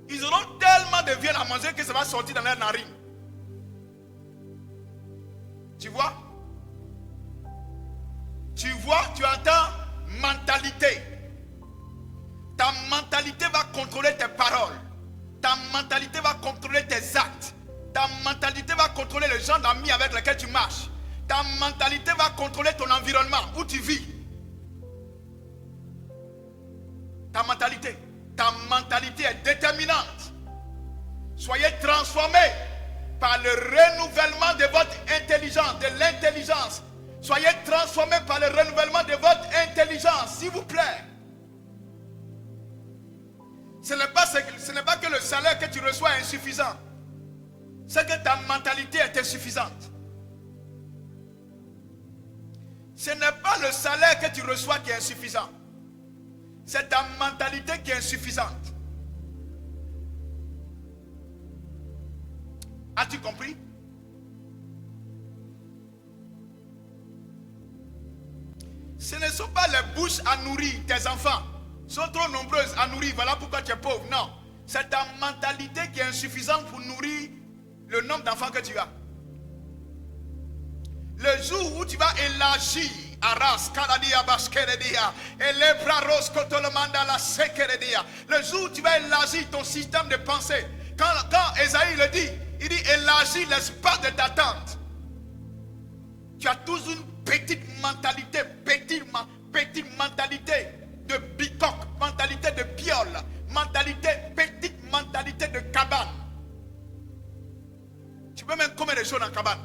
ils auront tellement de viande à manger que ça va sortir dans leurs narines. Tu vois? Tu vois, tu entends mentalité. Ta mentalité va contrôler tes paroles. Ta mentalité va contrôler tes actes. Ta mentalité va contrôler les gens d'amis avec lesquels tu marches. Ta mentalité va contrôler ton environnement, où tu vis. Ta mentalité est déterminante. Soyez transformés par le renouvellement de votre intelligence, de l'intelligence. Soyez transformé par le renouvellement de votre intelligence, s'il vous plaît. Ce n'est pas que le salaire que tu reçois est insuffisant. C'est que ta mentalité est insuffisante. Ce n'est pas le salaire que tu reçois qui est insuffisant. C'est ta mentalité qui est insuffisante. As-tu compris? Ce ne sont pas les bouches à nourrir tes enfants. Sont trop nombreuses à nourrir. Voilà pourquoi tu es pauvre. Non. C'est ta mentalité qui est insuffisante pour nourrir le nombre d'enfants que tu as. Le jour où tu vas élargir Aras, Karadia, Baskeredia, et Lebraros, Kotolomanda, la Sekeredia. Le jour où tu vas élargir ton système de pensée. Quand Esaïe le dit, il dit élargis l'espace de ta tente. Tu as toujours une petite mentalité de bicoque, mentalité de piole, petite mentalité de cabane. Tu peux mettre combien de choses dans une cabane?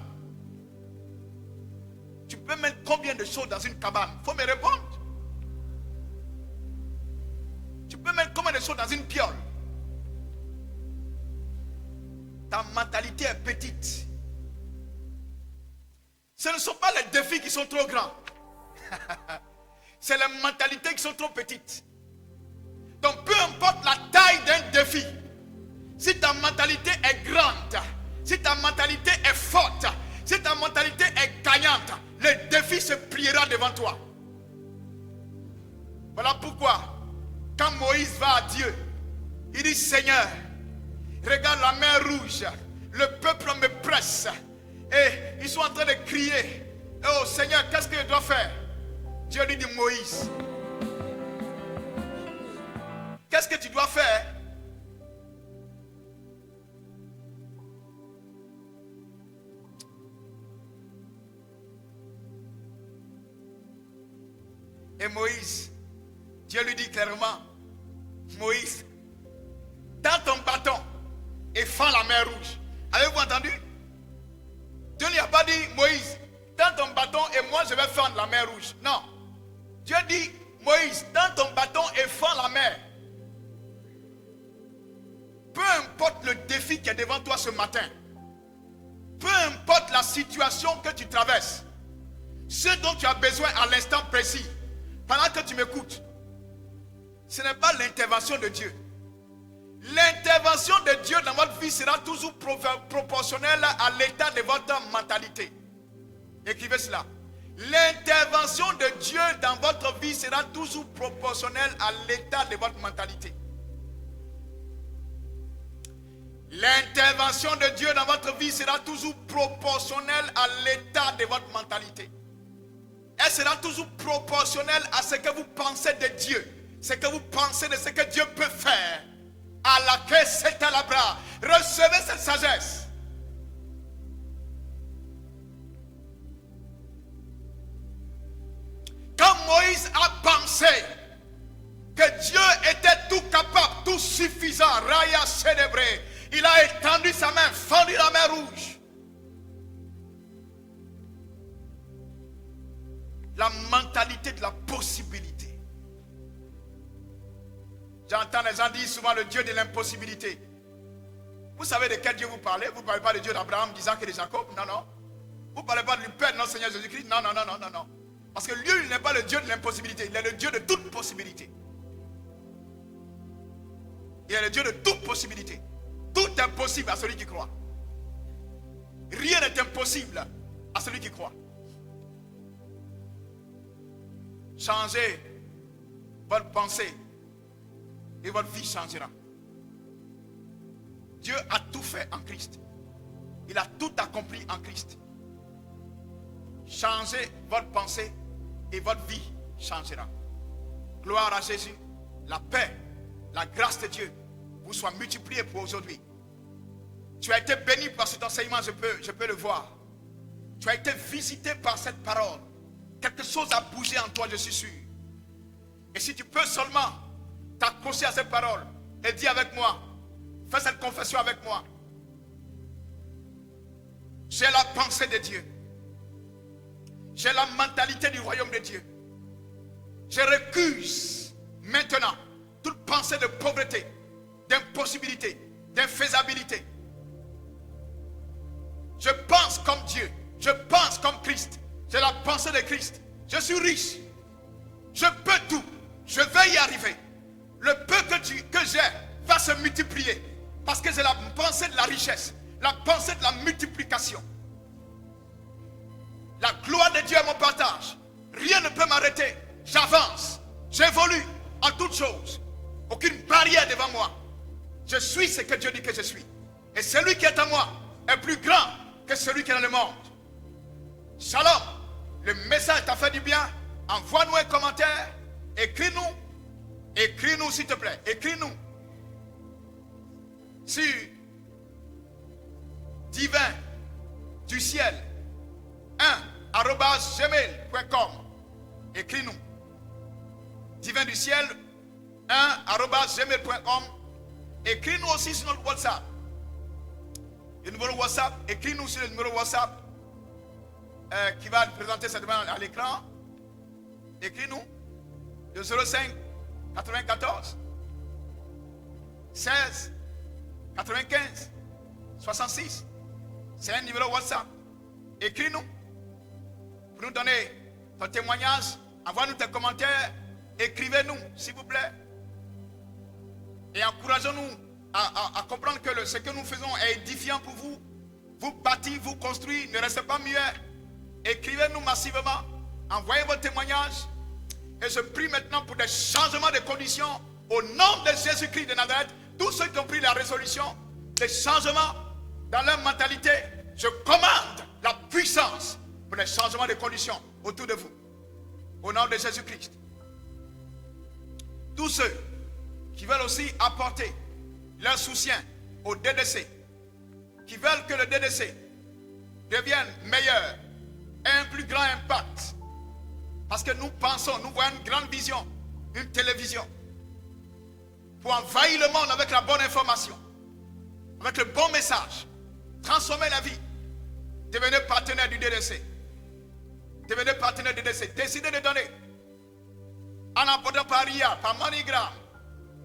Tu peux mettre combien de choses dans une cabane? Il faut me répondre. Tu peux mettre combien de choses dans une piole? Ta mentalité est petite. Ce ne sont pas les défis qui sont trop grands. C'est les mentalités qui sont trop petites. Donc peu importe la taille d'un défi, si ta mentalité est grande, si ta mentalité est forte, si ta mentalité est gagnante, le défi se pliera devant toi. Voilà pourquoi, quand Moïse va à Dieu, il dit: Seigneur, regarde la mer rouge, le peuple me presse et ils sont en train de crier. Oh Seigneur, qu'est-ce que je dois faire? Dieu lui dit: Moïse, qu'est-ce que tu dois faire? Et Moïse, Dieu lui dit clairement: Moïse, tends ton bâton et fends la mer rouge. Avez-vous entendu? Dieu ne lui a pas dit: Moïse, tends ton bâton et moi je vais fendre la mer rouge. Non. Dieu dit: Moïse, tends ton bâton et fends la mer. Peu importe le défi qui est devant toi ce matin, peu importe la situation que tu traverses, ce dont tu as besoin à l'instant précis, pendant que tu m'écoutes, ce n'est pas l'intervention de Dieu. L'intervention de Dieu dans votre vie sera toujours proportionnelle à l'état de votre mentalité. Écrivez cela. L'intervention de Dieu dans votre vie sera toujours proportionnelle à l'état de votre mentalité. L'intervention de Dieu dans votre vie sera toujours proportionnelle à l'état de votre mentalité. Elle sera toujours proportionnelle à ce que vous pensez de Dieu, ce que vous pensez de ce que Dieu peut faire. À laquelle c'est à la bras. Recevez cette sagesse. Quand Moïse a pensé que Dieu était tout capable, tout suffisant, Raya célébré, il a étendu sa main, fendu la mer rouge. La mentalité de la possibilité. J'entends les gens dire souvent le Dieu de l'impossibilité. Vous savez de quel Dieu vous parlez? Vous ne parlez pas du Dieu d'Abraham, d'Isaac et de Jacob? Non, non. Vous ne parlez pas du Père de notre Seigneur Jésus-Christ? Non, non, non, non, non, non. Parce que lui, il n'est pas le Dieu de l'impossibilité. Il est le Dieu de toute possibilité. Il est le Dieu de toute possibilité. Tout est possible à celui qui croit. Rien n'est impossible à celui qui croit. Changez votre pensée et votre vie changera. Dieu a tout fait en Christ. Il a tout accompli en Christ. Changez votre pensée et votre vie changera. Gloire à Jésus. La paix, la grâce de Dieu vous soit multipliée pour aujourd'hui. Tu as été béni par cet enseignement, je peux le voir. Tu as été visité par cette parole. Quelque chose a bougé en toi, je suis sûr. Et si tu peux seulement t'accrocher à cette parole et dis avec moi, fais cette confession avec moi. J'ai la pensée de Dieu. J'ai la mentalité du royaume de Dieu. Je récuse maintenant toute pensée de pauvreté, d'impossibilité, d'infaisabilité. Je pense comme Dieu. Je pense comme Christ. J'ai la pensée de Christ. Je suis riche. Je peux tout. Je vais y arriver. Le peu que j'ai va se multiplier. Parce que j'ai la pensée de la richesse. La pensée de la multiplication. La gloire de Dieu est mon partage. Rien ne peut m'arrêter. J'avance. J'évolue en toutes choses. Aucune barrière devant moi. Je suis ce que Dieu dit que je suis. Et celui qui est en moi est plus grand que celui qui est dans le monde. Shalom. Le message t'a fait du bien. Envoie-nous un commentaire. Écris-nous. Écris-nous s'il te plaît. Écris-nous. Sur divin du ciel 1@gmail.com. Écris-nous. Divin du ciel 1@gmail.com. Écris-nous aussi sur notre WhatsApp. Le numéro WhatsApp, écris-nous sur le numéro WhatsApp qui va présenter cette demande à l'écran. Écris-nous le 05 94 16 95 66. C'est un numéro WhatsApp. Écris-nous pour nous donner ton témoignage. Envoie-nous tes commentaires. Écrivez-nous, s'il vous plaît. Et encourageons-nous à comprendre que ce que nous faisons est édifiant pour vous. Vous bâtir, vous construire. Ne restez pas muets. Écrivez-nous massivement. Envoyez vos témoignages. Et je prie maintenant pour des changements de conditions. Au nom de Jésus-Christ de Nazareth. Tous ceux qui ont pris la résolution, des changements dans leur mentalité, je commande la puissance pour les changements de conditions autour de vous. Au nom de Jésus-Christ. Tous ceux qui veulent aussi apporter leur soutien au DDC, qui veulent que le DDC devienne meilleur, ait un plus grand impact, parce que nous pensons, nous voyons une grande vision, une télévision, pour envahir le monde avec la bonne information, avec le bon message, transformer la vie. Devenez partenaire du DDC. Devenez partenaire du DDC. Décidez de donner. En apportant par RIA, par MoneyGram,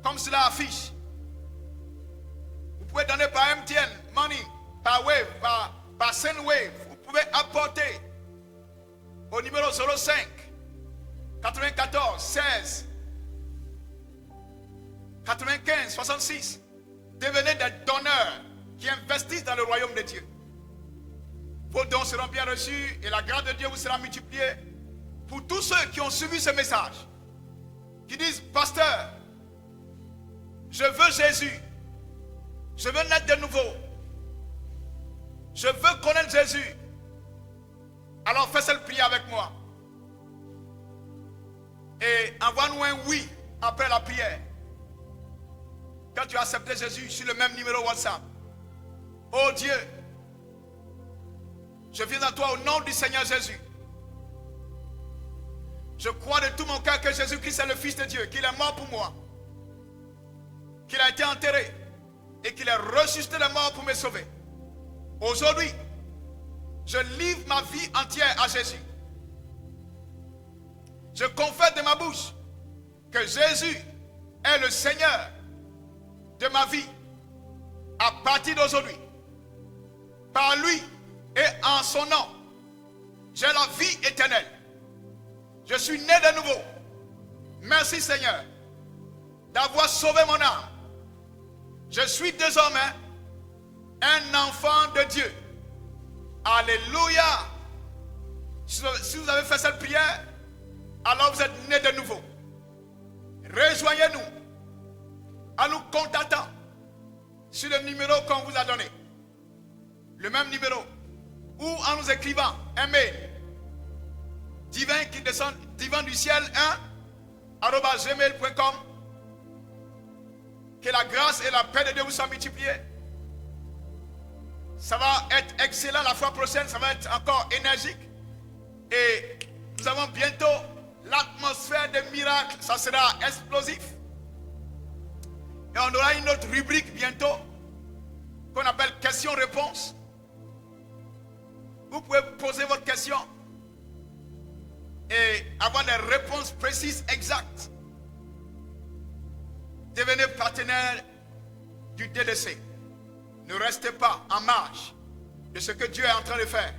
comme cela affiche. Vous pouvez donner par MTN, Money, par Wave, par Sendwave. Vous pouvez apporter au numéro 05 94 16 95 66. Devenez des donneurs qui investissent dans le royaume de Dieu. Vos dons seront bien reçus et la grâce de Dieu vous sera multipliée. Pour tous ceux qui ont suivi ce message, qui disent, pasteur, je veux Jésus, je veux naître de nouveau, je veux connaître Jésus, alors fais cette prière avec moi et envoie-nous un oui après la prière. Quand tu as accepté Jésus sur le même numéro WhatsApp, oh Dieu, je viens à toi au nom du Seigneur Jésus. Je crois de tout mon cœur que Jésus-Christ est le Fils de Dieu, qu'il est mort pour moi, qu'il a été enterré et qu'il est ressuscité de mort pour me sauver. Aujourd'hui, je livre ma vie entière à Jésus. Je confesse de ma bouche que Jésus est le Seigneur de ma vie à partir d'aujourd'hui. Par lui et en son nom, j'ai la vie éternelle. Je suis né de nouveau. Merci Seigneur d'avoir sauvé mon âme. Je suis désormais un enfant de Dieu. Alléluia. Si vous avez fait cette prière, alors vous êtes né de nouveau. Rejoignez-nous en nous contactant sur le numéro qu'on vous a donné. Le même numéro. Ou en nous écrivant un mail. Divin qui descend, divin du ciel 1@gmail.com. Que la grâce et la paix de Dieu vous soient multipliées. Ça va être excellent la fois prochaine, ça va être encore énergique. Et nous avons bientôt l'atmosphère des miracles, ça sera explosif. Et on aura une autre rubrique bientôt qu'on appelle questions-réponses. Vous pouvez poser votre question et avoir des réponses précises, exactes. Devenez partenaire du DDC. Ne restez pas en marge de ce que Dieu est en train de faire.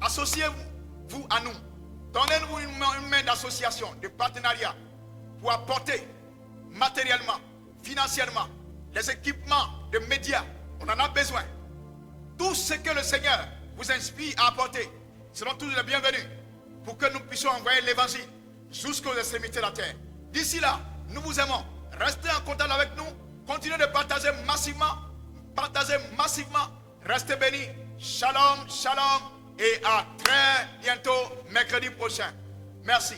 Associez-vous à nous. Donnez-nous une main d'association, de partenariat pour apporter matériellement, financièrement, les équipements de médias. On en a besoin. Tout ce que le Seigneur vous inspire à apporter seront tous les bienvenus pour que nous puissions envoyer l'évangile jusqu'aux extrémités de la terre. D'ici là, nous vous aimons. Restez en contact avec nous. Continuez de partager massivement. Partagez massivement. Restez bénis. Shalom, shalom. Et à très bientôt, mercredi prochain. Merci.